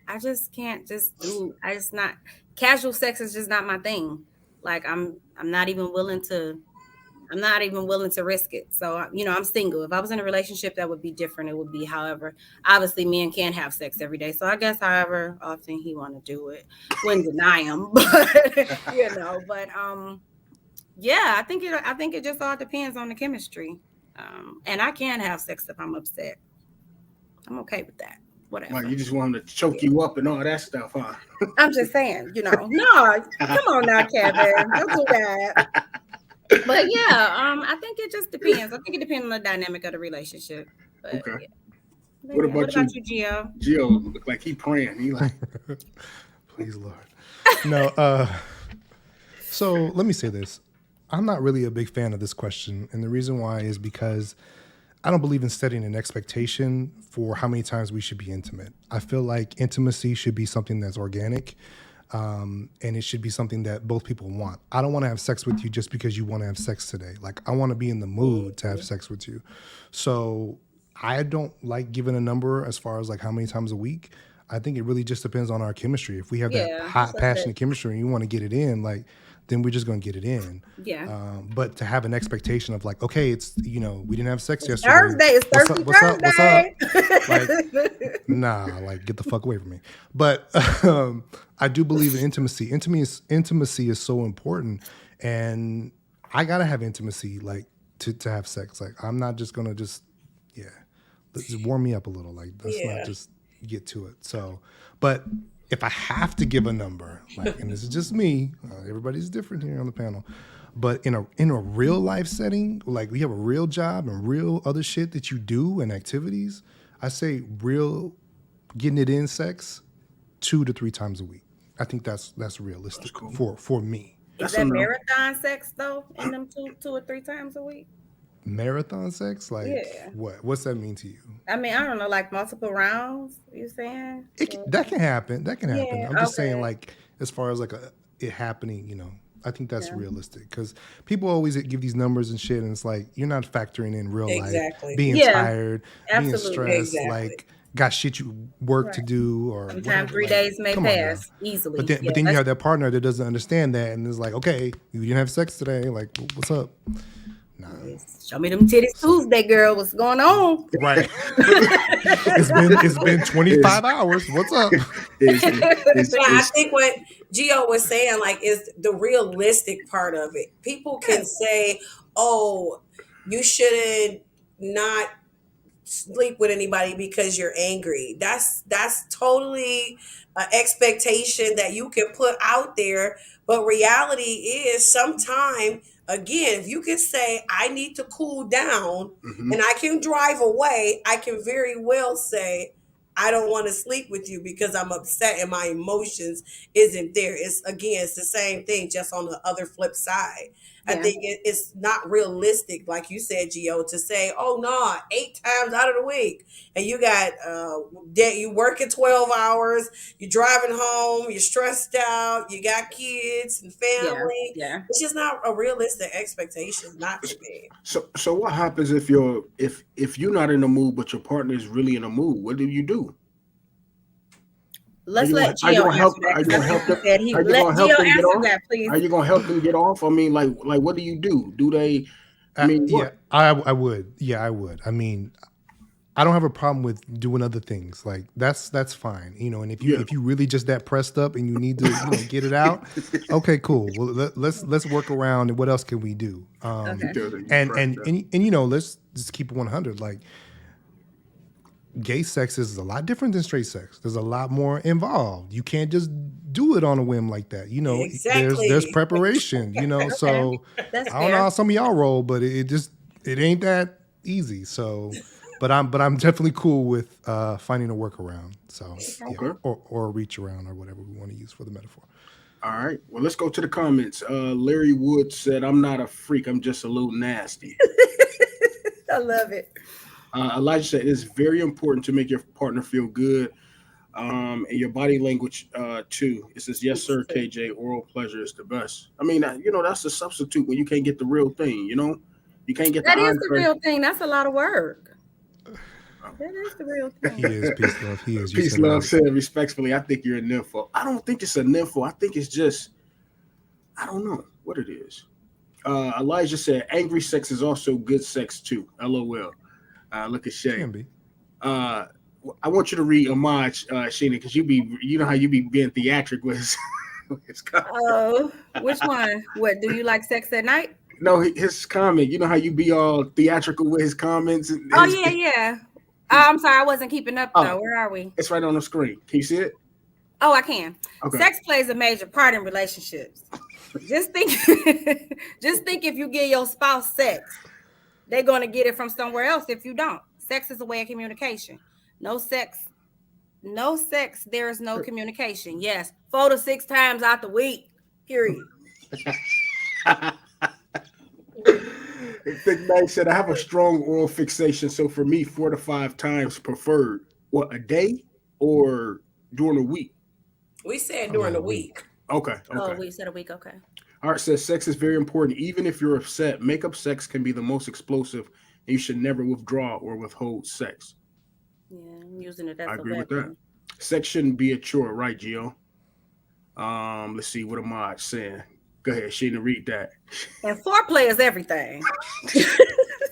I just can't just do I just not casual sex is just not my thing. Like I'm not even willing to I'm not even willing to risk it. So, I'm single. If I was in a relationship, that would be different. It would be, however, obviously men can't have sex every day. So I guess however often he want to do it, wouldn't deny him, but yeah, I think it just all depends on the chemistry. And I can have sex if I'm upset. I'm okay with that. Whatever. Like you just want him to choke you up and all that stuff, huh? I'm just saying, no, come on now, Kevin. Don't do that. But yeah, I think it just depends. I think it depends on the dynamic of the relationship. But, Okay. yeah. But What yeah. about you, Gio? Gio look like he praying. He like, Please, Lord. No. So let me say this. I'm not really a big fan of this question, and the reason why is because I don't believe in setting an expectation for how many times we should be intimate. I feel like intimacy should be something that's organic, and it should be something that both people want. I don't want to have sex with you just because you want to have sex today. Like I want to be in the mood to have sex with you. So I don't like giving a number as far as like how many times a week. I think it really just depends on our chemistry. If we have that Yeah, hot, that's it. passionate chemistry and you want to get it in, like then we're just gonna get it in. Yeah. But to have an expectation of like, okay, it's we didn't have sex yesterday. Thursday. It's What's up? Thirsty What's up? What's up? Thursday. Nah, like get the fuck away from me. But I do believe in intimacy. Intimacy is so important, and I gotta have intimacy like to have sex. Like I'm not just gonna let's warm me up a little. Like let's Yeah. not just get to it. So, but if I have to give a number, like, and this is just me, everybody's different here on the panel. But in a real life setting, like we have a real job and real other shit that you do and activities, I say real getting it in sex 2 to 3 times a week. I think that's realistic for me. Is That's that enough. marathon sex though? In them 2 or 3 times a week? Marathon sex, like Yeah. what's that mean to you? I mean, I don't know, like multiple rounds. You saying? That can happen. That can happen. Yeah, I'm just saying, okay. like, as far as like it happening, I think that's realistic because people always give these numbers and shit, and it's like you're not factoring in real Exactly. life, being Yeah, tired, being absolutely. stressed, Exactly. like got shit you work to do, or Sometimes whatever. 3 Like, days may come on now. pass easily. But then you have that partner that doesn't understand that, and is like, okay, you didn't have sex today, like, what's up? Nah, Show me them titties Tuesday, girl. What's going on? right. it's been 25 hours. What's up? But I think what Gio was saying, like, is the realistic part of it. People can say, "Oh, you shouldn't not sleep with anybody because you're angry." That's totally an expectation that you can put out there. But reality is, sometime again, if you can say, "I need to cool down," Mhm. and I can drive away, I can very well say, I don't want to sleep with you because I'm upset and my emotions isn't there. It's the same thing, just on the other flip side. I Yeah. think it's not realistic, like you said, Gio, to say, "Oh no, 8 times out of the week," and you got you working 12 hours, you're driving home, you're stressed out, you got kids and Yeah. family. Yeah. It's just not a realistic expectation, not for me. So what happens if you're not in the mood, but your partner is really in the mood? What do you do? Are Let's you let gonna are you Gio gonna help answer that are you because gonna that's what help he them said. He are you let gonna help Gio them get answer off? that, please. Are you gonna help them get off? I mean, like what do you do? Do they? I mean, Yeah, what? I would. Yeah, I would. I mean, I don't have a problem with doing other things. Like that's fine. And if you Yeah. if you really just that pressed up and you need to get it out, okay, cool. Well, let's work around and what else can we do? Okay. Because you And pressed and up. and, and let's just keep it 100. Like gay sex is a lot different than straight sex. There's a lot more involved. You can't just do it on a whim like that. There's Exactly. preparation. Okay. So That's I don't know fair. how some of y'all roll, but it ain't that easy. So, but I'm definitely cool with finding a workaround. So Okay. yeah, Okay. or a reach around or whatever we want to use for the metaphor. All right. Well, let's go to the comments. Larry Wood said, "I'm not a freak. I'm just a little nasty." I love it. Elijah said, "It's very important to make your partner feel good, and your body language too." It says, "Yes, sir, KJ. Oral pleasure is the best." I mean, that's a substitute when you can't get the real thing. You can't get the That is the entree. real thing. That's a lot of work. That is the real He thing. is peace love. He is. You Peace, said it love right. said respectfully, "I think you're a nympho." I don't think it's a nympho. I think it's just, I don't know what it is. Elijah said, "Angry sex is also good sex too." LOL. Look at Shay. Can be. Uh, I want you to read Amaj, Sheena, because you know how you be being theatric with his, with his comment. Oh, which one? What do you like sex at night? No, his comment. You know how you be all theatrical with his comments. And Oh yeah, yeah. I'm sorry, I wasn't keeping up though. oh, Where are we? it's right on the screen. Can you see it? Oh, I can. Okay. Sex plays a major part in relationships. Just think, just think if you give your spouse sex, they're gonna get it from somewhere else if you don't. Sex is a way of communication. No sex, there is no communication. Yes, 4 to 6 times out the week. Period. Big Bang said, "I have a strong oral fixation, so for me, 4 to 5 times preferred. What, a day or during the week?" We said during the week. Okay. Oh, we said a week. Okay. Art says, "Sex is very important. Even if you're upset, makeup sex can be the most explosive, and you should never withdraw or withhold sex." Yeah, I'm using it as I a agree with weapon. that. Sex shouldn't be a chore, right, Gio? Let's see what am I saying. Go ahead, Sheena, read that. And foreplay is everything.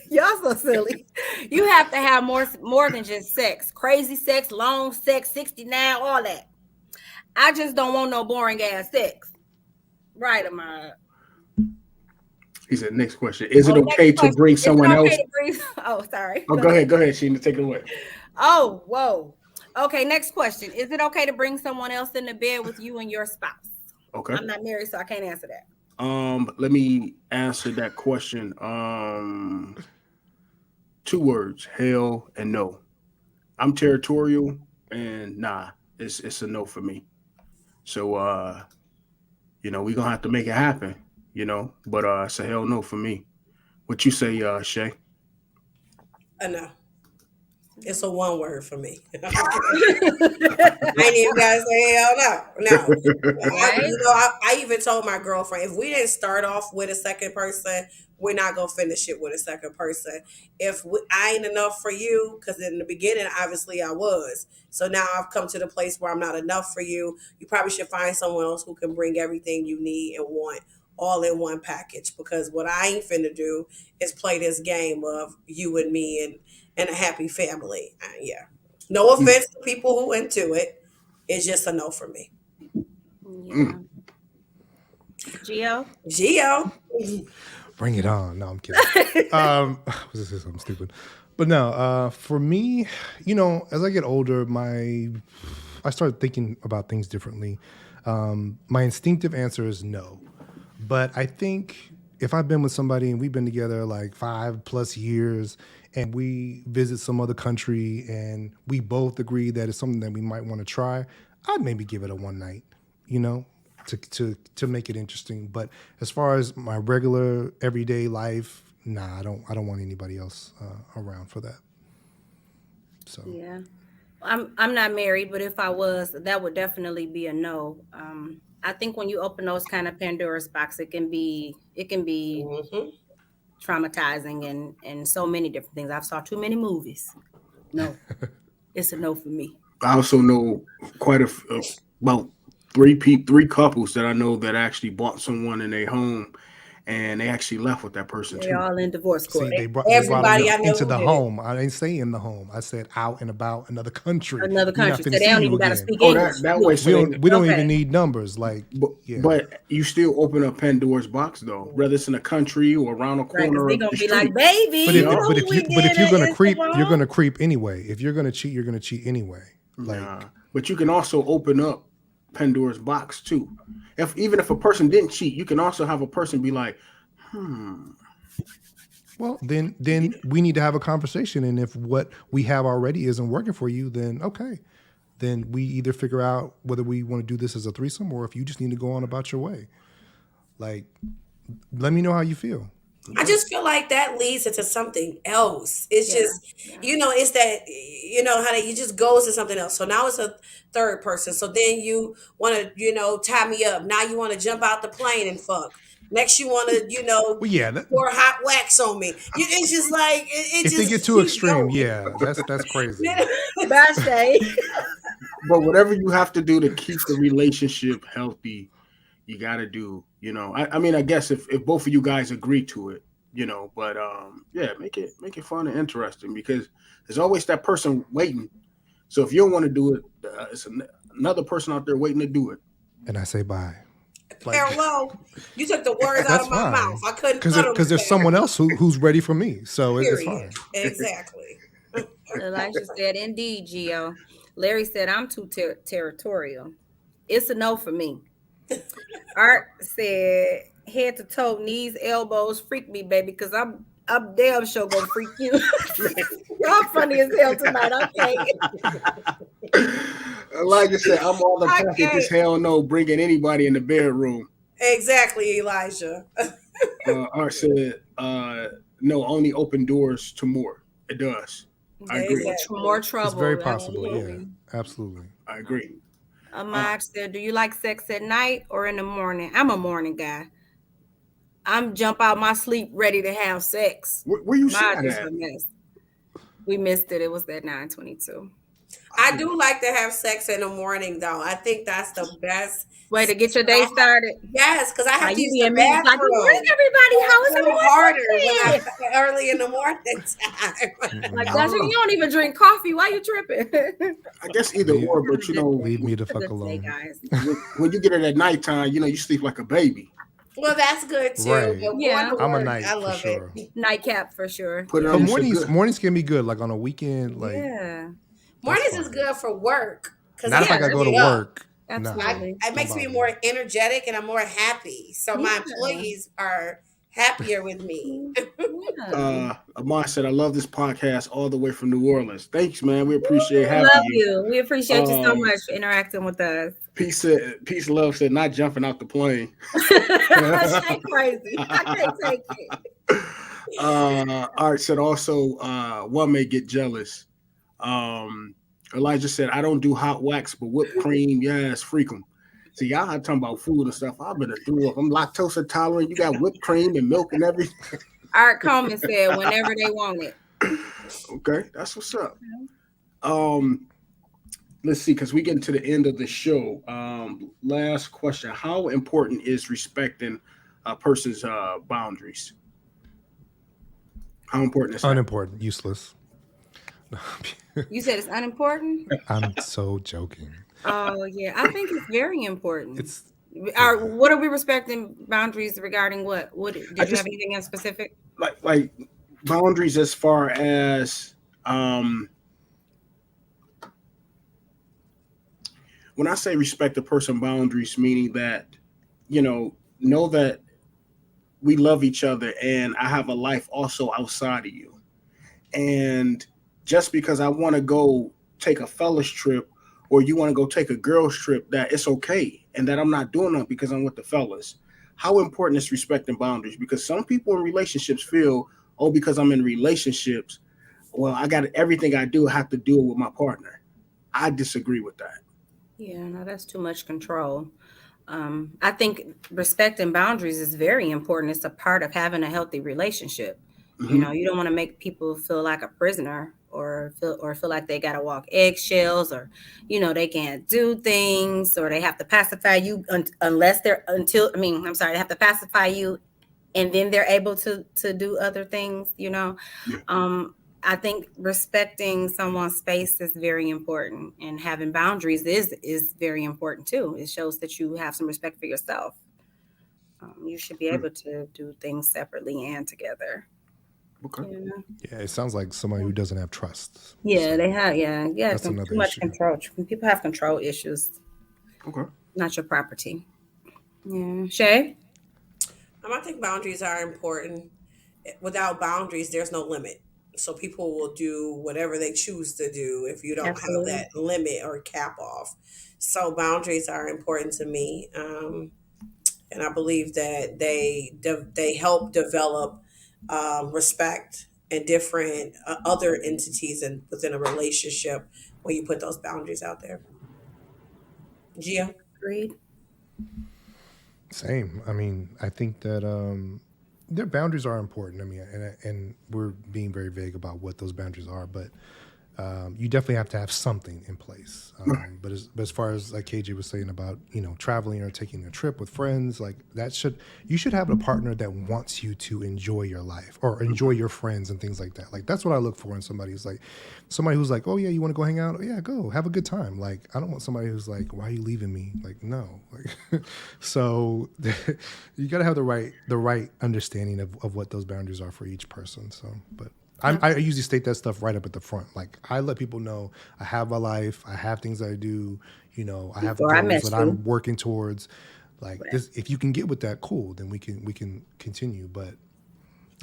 Y'all so silly. You have to have more than just sex. Crazy sex, long sex, 69, all that. I just don't want no boring ass sex. Right, Amara? He said, "Next question. Is it okay to bring someone else?" Oh, sorry. Oh, go ahead, Sheena. Take it away. Oh, whoa. Okay, next question. Is it okay to bring someone else in the bed with you and your spouse? Okay. I'm not married, so I can't answer that. Let me answer that question. 2 words: hell and no. I'm territorial, and nah, it's a no for me. So we're gonna have to make it happen, but it's a hell no for me. What you say, Shay? No. It's a one word for me. I ain't even gotta say hell no. Right? I even told my girlfriend, if we didn't start off with a second person, we're not gonna finish it with a second person. If I ain't enough for you, because in the beginning, obviously I was. So now I've come to the place where I'm not enough for you. You probably should find someone else who can bring everything you need and want all in one package. Because what I ain't finna do is play this game of you and me and a happy family. Yeah. No offense to people who into it. It's just a no for me. Yeah. Gio? Bring it on. No, I'm kidding. Was this something stupid? But no, for me, as I get older, I start thinking about things differently. My instinctive answer is no. But I think if I've been with somebody and we've been together like 5+ years and we visit some other country and we both agree that it's something that we might want to try, I'd maybe give it a one night, to make it interesting. But as far as my regular everyday life, nah, I don't want anybody else around for that. So Yeah. I'm not married, but if I was, that would definitely be a no. I think when you open those kind of Pandora's box, it can be Mhm. traumatizing and so many different things. I've saw too many movies. No, it's a no for me. I also know quite about three couples that I know that actually bought someone in their home, and they actually left with that person They're too. all in divorce court. see, they brought Everybody them I know into who the did it. home. I didn't say in the home. I said out and about another country. Another We're not country, so finna they see don't you even got to again. speak Oh, English. that way, so We don't Okay. even need numbers. Like, yeah. but you still open up Pandora's box though, whether it's in a country or around a Right, because corner they're of gonna the be street. like, baby, But you if know but who if we you but if did you're at gonna creep, you're Instagram? gonna creep anyway. If you're gonna cheat, you're gonna cheat anyway. Like, Nah, but you can also open up Pandora's box too. Even if a person didn't cheat, you can also have a person be like, well, then we need to have a conversation. And if what we have already isn't working for you, then okay. Then we either figure out whether we want to do this as a threesome or if you just need to go on about your way. Like, let me know how you feel. I just feel like that leads into something else. It's Yeah. just, it's that, how that you just goes to something else. So now it's a third person. So then you want to, tie me up. Now you want to jump out the plane and fuck. Next you want to, Well, yeah. pour hot wax on me. It's just like, it If they just get too keeps extreme, going. yeah, that's crazy. Birthday. but whatever you have to do to keep the relationship healthy, you got to do. I mean, I guess if both of you guys agree to it, but yeah, make it fun and interesting because there's always that person waiting. So if you don't want to do it, it's another person out there waiting to do it. And I say bye. Hello, you took the words out That's of my fine. mouth. I couldn't Because put them there's there. someone else who's ready for me. So it's fine. Period. Exactly. Elijah said, indeed, Gio. Larry said, I'm too territorial. It's a no for me. Art said, head to toe, knees, elbows, freak me, baby, because I'm damn sure gonna freak you. Y'all funny as hell tonight, okay? Like I said, I'm all the I package can't. as hell no bringing anybody in the bedroom. Exactly, Elijah. Art said, no, only open doors to more. It does. I agree. Exactly. More trouble. It's very possible. Yeah, Absolutely. absolutely. I agree. Ahmad said, do you like sex at night or in the morning? I'm a morning guy. I'm jump out my sleep ready to have sex. Where you see Mine that just at? a mess. We missed it. It was that 9:22. I do like to have sex in the morning, though. I think that's the best Way to get your day started. Yes, because I have to You use be the in meetings like, bathroom. bring everybody. How is It's a little everyone harder doing? when early in the morning time. Like, Dasha, you don't even drink coffee. Why you tripping? I guess either or, but Leave me the It's a fuck good day, alone. guys. when you get it at nighttime, you sleep like a baby. Well, that's good too. Right. But Yeah. going to I'm a work, night I for love sure. it. Nightcap for sure. Put it But on you so good. mornings can be good. Like on a weekend, like Yeah, Mornings fine. is good for work. not if I gotta go to work. absolutely. It makes me more energetic and I'm more happy. So my Yeah. employees are happier with me. Amar said, I love this podcast all the way from New Orleans. Thanks, man. We appreciate having Love you. you. We appreciate you so much for interacting with us. Peace love said, not jumping out the plane. That's crazy. I can't take it. Art said also, one may get jealous. Elijah said, I don't do hot wax, but whipped cream, yes, freak them. See, y'all talking about food and stuff. I've been through up. I'm lactose intolerant. You got whipped cream and milk and everything. Art Coleman said, whenever they want it. Okay, that's what's up. Let's see, because we get to the end of the show. Last question: how important is respecting a person's boundaries? How important is that? Unimportant, useless. You said it's unimportant? I'm so joking. Oh, yeah. I think it's very important. It's What are we respecting boundaries regarding what? Did you just- have anything in specific? like boundaries as far as when I say respect a person boundaries, meaning that know that we love each other and I have a life also outside of you. And just because I want to go take a fellas trip or you want to go take a girls trip, that it's okay, and that I'm not doing that because I'm with the fellas. How important is respecting boundaries? Because some people in relationships feel, oh, because I'm in relationships, well, I got everything I do, I have to do it with my partner. I disagree with that. Yeah, no, that's too much control. I think respect and boundaries is very important. It's a part of having a healthy relationship. You Hmm. know, you don't want to make people feel like a prisoner or feel like they got to walk eggshells or, you know, they can't do things or they have to pacify you unless they're until, I mean, I'm sorry, they have to pacify you and then they're able to do other things, you know. Yeah. I think respecting someone's space is very important, and having boundaries is very important too. It shows that you have some respect for yourself. You should be Mm. able to do things separately and together. Okay. You know? Yeah, it sounds like somebody who doesn't have trust. Yeah, So they have. Yeah, that's too another much issue. control. When people have control issues, Okay. not your property. Yeah, Shay. I think boundaries are important. Without boundaries, there's no limit. So people will do whatever they choose to do if you don't have Absolutely. that limit or cap off. So boundaries are important to me, and I believe that they help develop respect and different other entities and within a relationship when you put those boundaries out there. Gia. Agreed. Same. I mean, I think that their boundaries are important. I mean, and we're being very vague about what those boundaries are, but you definitely have to have something in place. But as far as like KJ was saying about traveling or taking a trip with friends, like you should have a partner that wants you to enjoy your life or enjoy your friends and things like that. Like that's what I look for in somebody. Is like somebody who's like, oh yeah, you want to go hang out? Oh, yeah, go have a good time. Like I don't want somebody who's like, why are you leaving me? Like no, like so you got to have the right understanding of what those boundaries are for each person. So, but. I usually state that stuff right up at the front. Like I let people know I have my life, I have things that I do, I have Before I goals met that you. I'm working towards. Like Right. this, if you can get with that, cool. Then we can continue. But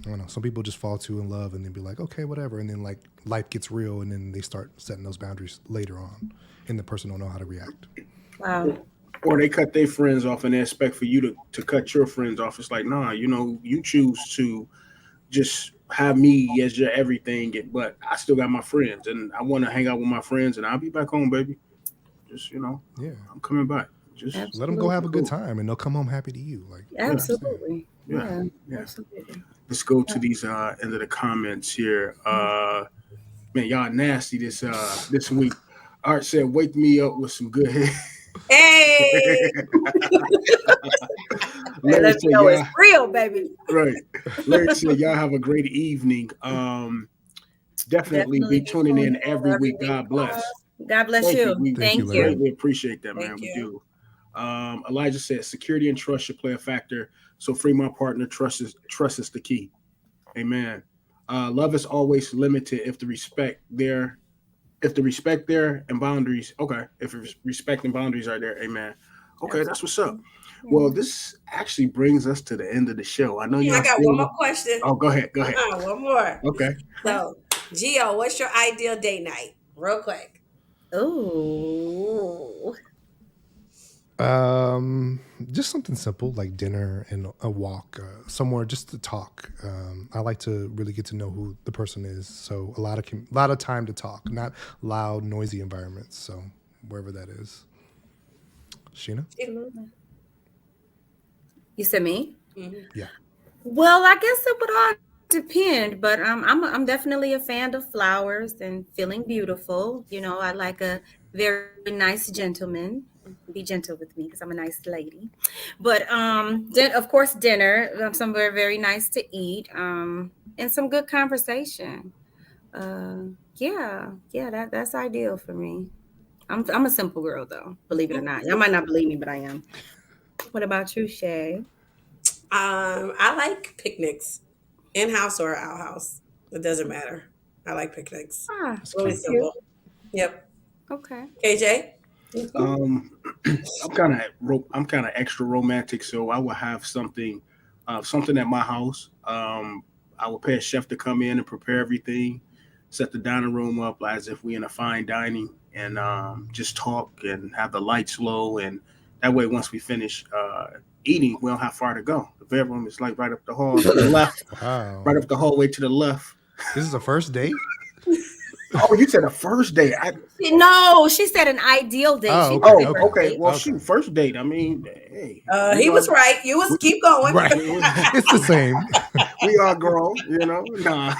I don't know. Some people just fall too in love and then be like, okay, whatever. And then like life gets real, and then they start setting those boundaries later on, and the person don't know how to react. Wow. Or they cut their friends off and they expect for you to cut your friends off. It's like, nah, you choose to just have me as your everything, but I still got my friends and I want to hang out with my friends and I'll be back home, baby. Just, Yeah, I'm coming back. Just, let them go have a good cool. time, and they'll come home happy to you. Like I Yeah, understand. Absolutely. yeah, Yeah. yeah. Absolutely. Let's go to these end of the comments here. Man, y'all nasty this week. Art said, wake me up with some good head. Hey, Hey, Larry let me said, know it's yeah, real, baby. right. Larry said, y'all have a great evening. Definitely Definitely be be tuning tuning in in every every week. week. God bless. God bless Thank you. you. We Thank you, Thank you. Larry. greatly appreciate that, man. thank We you. do. Elijah said, security and trust should play a factor. So free my partner. Trust is the key. Amen. Love is always limited if the respect there and boundaries. Okay, if respect and boundaries are there. Amen. Okay, that's what's up. Absolutely. Well, Yeah. this actually brings us to the end of the show. I know I y'all got one still. more question. Oh, go ahead. Go ahead. One more. Okay. So, Gio, what's your ideal date night? Real quick. Ooh. Just something simple like dinner and a walk somewhere just to talk. I like to really get to know who the person is, so a lot of time to talk, not loud, noisy environments. So wherever that is, Sheena, Absolutely. You said me? Mhm. yeah, Well, I guess it would all depend, but I'm definitely a fan of flowers and feeling beautiful. You know, I like a very nice gentleman. Be gentle with me because I'm a nice lady. But then of course dinner, somewhere very nice to eat, and some good conversation. Yeah, that's ideal for me. I'm a simple girl though, believe it or not. Y'all might not believe me, but I am. What about you, Shay? I like picnics, in house or outhouse. It doesn't matter. I like picnics. Ah, that's Really cute. that's cute. simple. Yep. Okay. KJ. Um, I'm kind of extra romantic, so I will have something at my house. I will pay a chef to come in and prepare everything, set the dining room up as if we in a fine dining, and just talk and have the lights low, and that way once we finish eating, we don't have far to go. The bedroom is like right up the hall to the left, Wow. right up the hallway to the left. This is a first date? Oh, you said a first date? No, she said an ideal date. Oh, She okay, didn't say Oh, first okay. date. Well, Okay. shoot, first date. I mean, hey, He was right. You was keep going. Right. It's the same. we are grown, Nah,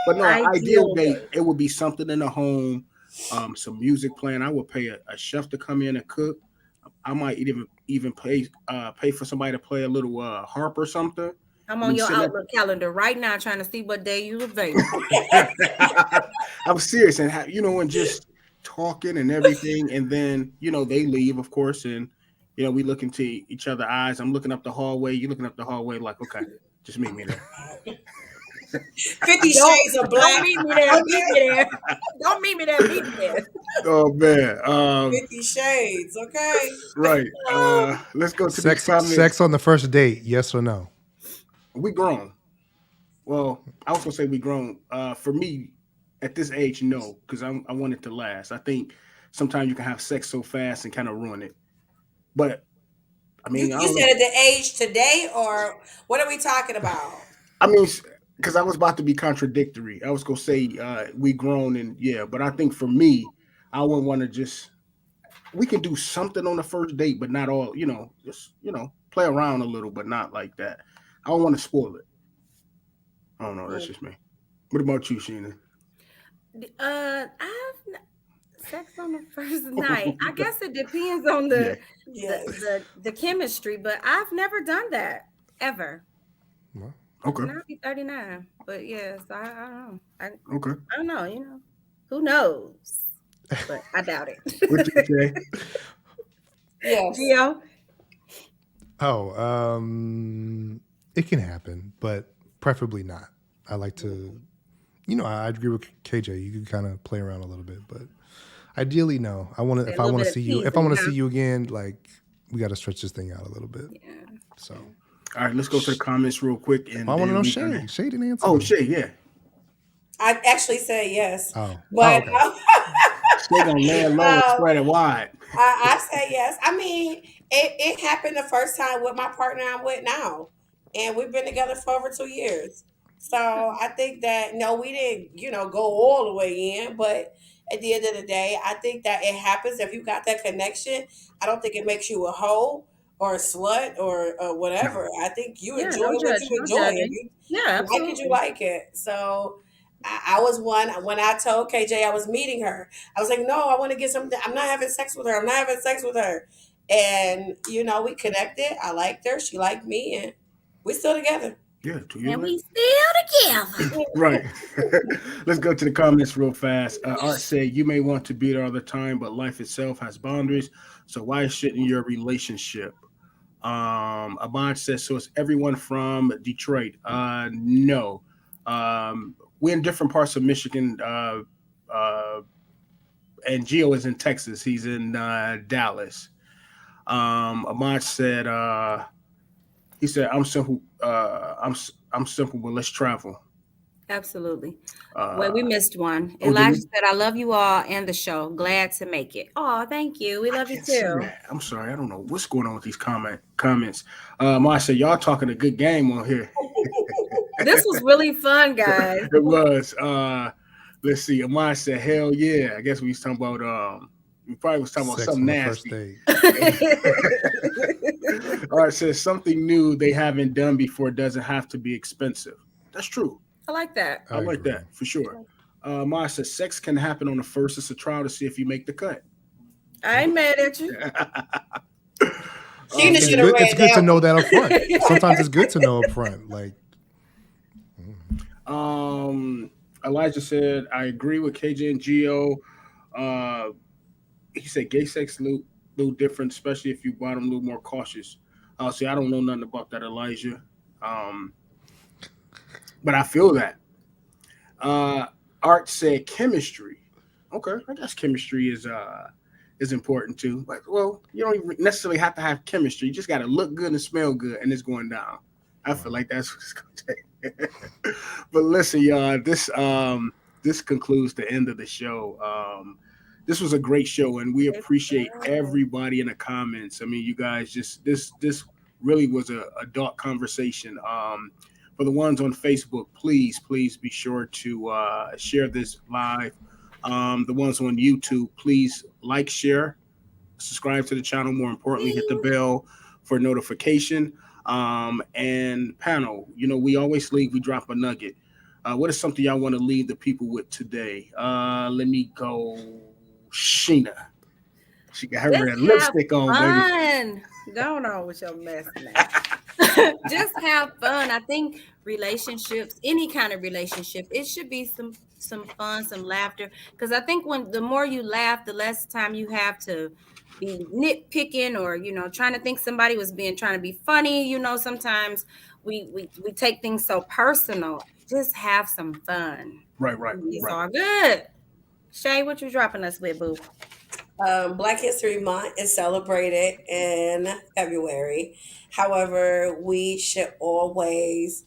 but no, ideal Ideal date. date. It would be something in the home, some music playing. I would pay a chef to come in and cook. I might even pay for somebody to play a little harp or something. I'm on We your sit at- Outlook calendar right now trying to see what day you available. I'm serious, and and just talking and everything, and then they leave, of course, and we look into each other's eyes. I'm looking up the hallway. You looking up the hallway, like, okay, just meet me there. 50 Shades of Don't Black. meet me there. Meet me there. Don't meet me there. Meet me there. Oh man, 50 Shades. Okay. right. Let's go to the Sex comments. sex on the first date, yes or no? We grown. Well, I was gonna say we grown. For me, at this age, no, because I want it to last. I think sometimes you can have sex so fast and kind of ruin it. But I mean, You I don't said know. at the age today, or what are we talking about? I mean, because I was about to be contradictory. I was gonna say we grown and yeah, but I think for me, I wouldn't want to just. We can do something on the first date, but not all. Just play around a little, but not like that. I don't want to spoil it. I don't know. That's just me. What about you, Sheena? Sex on the first night. I guess it depends on the Yes. the chemistry, but I've never done that ever. Well, Okay. And I'll be 39. But yes, I don't know. Okay. I don't know, Who knows? But I doubt it. What you say? Yes. Gio? it can happen, but preferably not. I like to, I agree with KJ. You can kind of play around a little bit, but ideally, no. I want to. If I want to see you, if I want to see you again, like we got to stretch this thing out a little bit. Yeah. So, All right, let's go to the comments real quick. And I want to then know we Shay. can- Shay didn't answer. Oh, me. Shay, yeah. I actually said yes. Oh, But okay. Shay gonna lay it low and spread it wide. I say yes. I mean, it happened the first time with my partner I'm with now. And we've been together for over 2 years. So I think that, no, we didn't, go all the way in. But at the end of the day, I think that it happens if you got that connection. I don't think it makes you a hoe or a slut or whatever. I think you Yeah, enjoy no what judge, you no enjoy. judging. If you Yeah, like absolutely. it, you like it. So I was one when I told KJ I was meeting her. I was like, no, I want to get something. I'm not having sex with her. I'm not having sex with her. And we connected. I liked her. She liked me, and we're still together. Yeah, 2 years And later. we still together. Right. Let's go to the comments real fast. Art said, you may want to be there all the time, but life itself has boundaries. So why shouldn't your relationship? Abad says, so it's everyone from Detroit. No. We're in different parts of Michigan. And Gio is in Texas. He's in Dallas. Ahmad said, he said, I'm simple. I'm simple, but let's travel. Absolutely. Well, we missed one. oh, did Elijah we? said, I love you all and the show. Glad to make it. Oh, thank you. We love you Can't see too. that. I'm sorry. I don't know what's going on with these comments. Ahmad said, y'all talking a good game on here. This was really fun, guys. It was. Let's see. Ahmad said, hell yeah. I guess we was talking about we probably was talking about Sex something on the first nasty. date. All right, says something new they haven't done before doesn't have to be expensive. That's true. I like that. I like agree. that for sure. Maya says sex can happen on the first. It's a trial to see if you make the cut. I ain't mad at you. Sheena It's should have good, read it's good that to one. know that up front. Sometimes it's good to know up front. Like, Elijah said, I agree with KJ and Gio. He said gay sex a little different, especially if you bottom a little more cautious. See, I don't know nothing about that, Elijah. But I feel that. Art said chemistry. Okay, I guess chemistry is important too. Like, well, you don't even necessarily have to have chemistry. You just got to look good and smell good, and it's going down. I feel like that's what it's going to take. But listen, y'all, this concludes the end of the show. this was a great show, and we appreciate everybody in the comments. I mean, you guys just this really was a adult conversation. For the ones on Facebook, please be sure to share this live. The ones on YouTube, please like, share, subscribe to the channel. More importantly, hit the bell for notification. And panel, we always leave, we drop a nugget. What is something y'all want to leave the people with today? Let me go, Sheena. She got her red lipstick on, baby. Going on with your mess now. Just have fun. I think relationships, any kind of relationship, it should be some fun, some laughter. Because I think the more you laugh, the less time you have to be nitpicking or trying to think somebody was trying to be funny. Sometimes we take things so personal. Just have some fun. Right. It's all good. Shay, what you dropping us with, boo? Black History Month is celebrated in February. However, we should always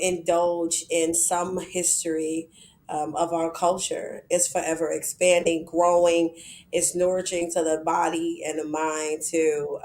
indulge in some history of our culture. It's forever expanding, growing. It's nourishing to the body and the mind to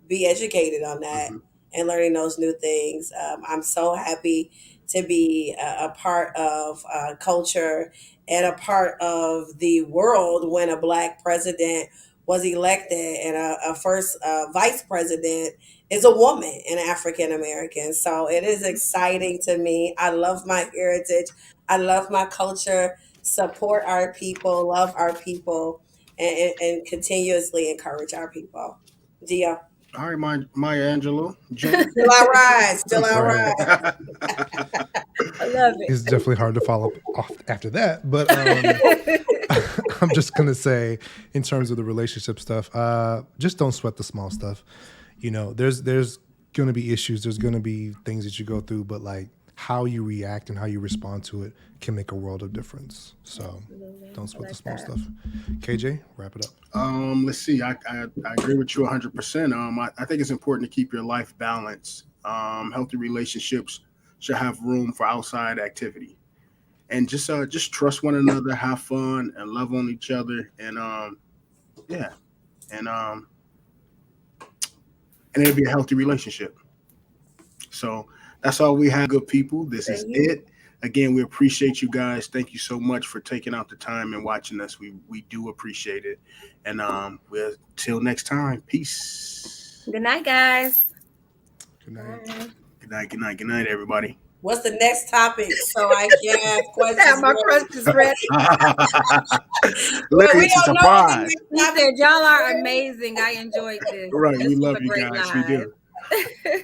be educated on that and learning those new things. I'm so happy to be a part of culture and a part of the world when a Black president was elected and a first vice president is a woman, an African American. So it is exciting to me. I love my heritage. I love my culture, support our people, love our people, and continuously encourage our people. Gia. All right, Maya Angelou. Still I ride. Still I ride. I love it. It's definitely hard to follow off after that, but I'm just gonna say, in terms of the relationship stuff, just don't sweat the small stuff. There's gonna be issues. There's gonna be things that you go through, but like how you react and how you respond to it can make a world of difference. So don't sweat the small stuff. KJ, wrap it up. Let's see. I agree with you 100%. I think it's important to keep your life balanced. Healthy relationships should have room for outside activity, and just trust one another, have fun, and love on each other, and it'll be a healthy relationship. So that's all we have, good people. This is it. Again, we appreciate you guys. Thank you so much for taking out the time and watching us. We do appreciate it. And we'll till next time. Peace. Good night, guys. Good night. Bye. Good night, everybody. What's the next topic? So I can have questions. Have my questions ready. Larry, it's a surprise. He said, y'all are amazing. I enjoyed this. Right. This We was love a you great guys. live. We do.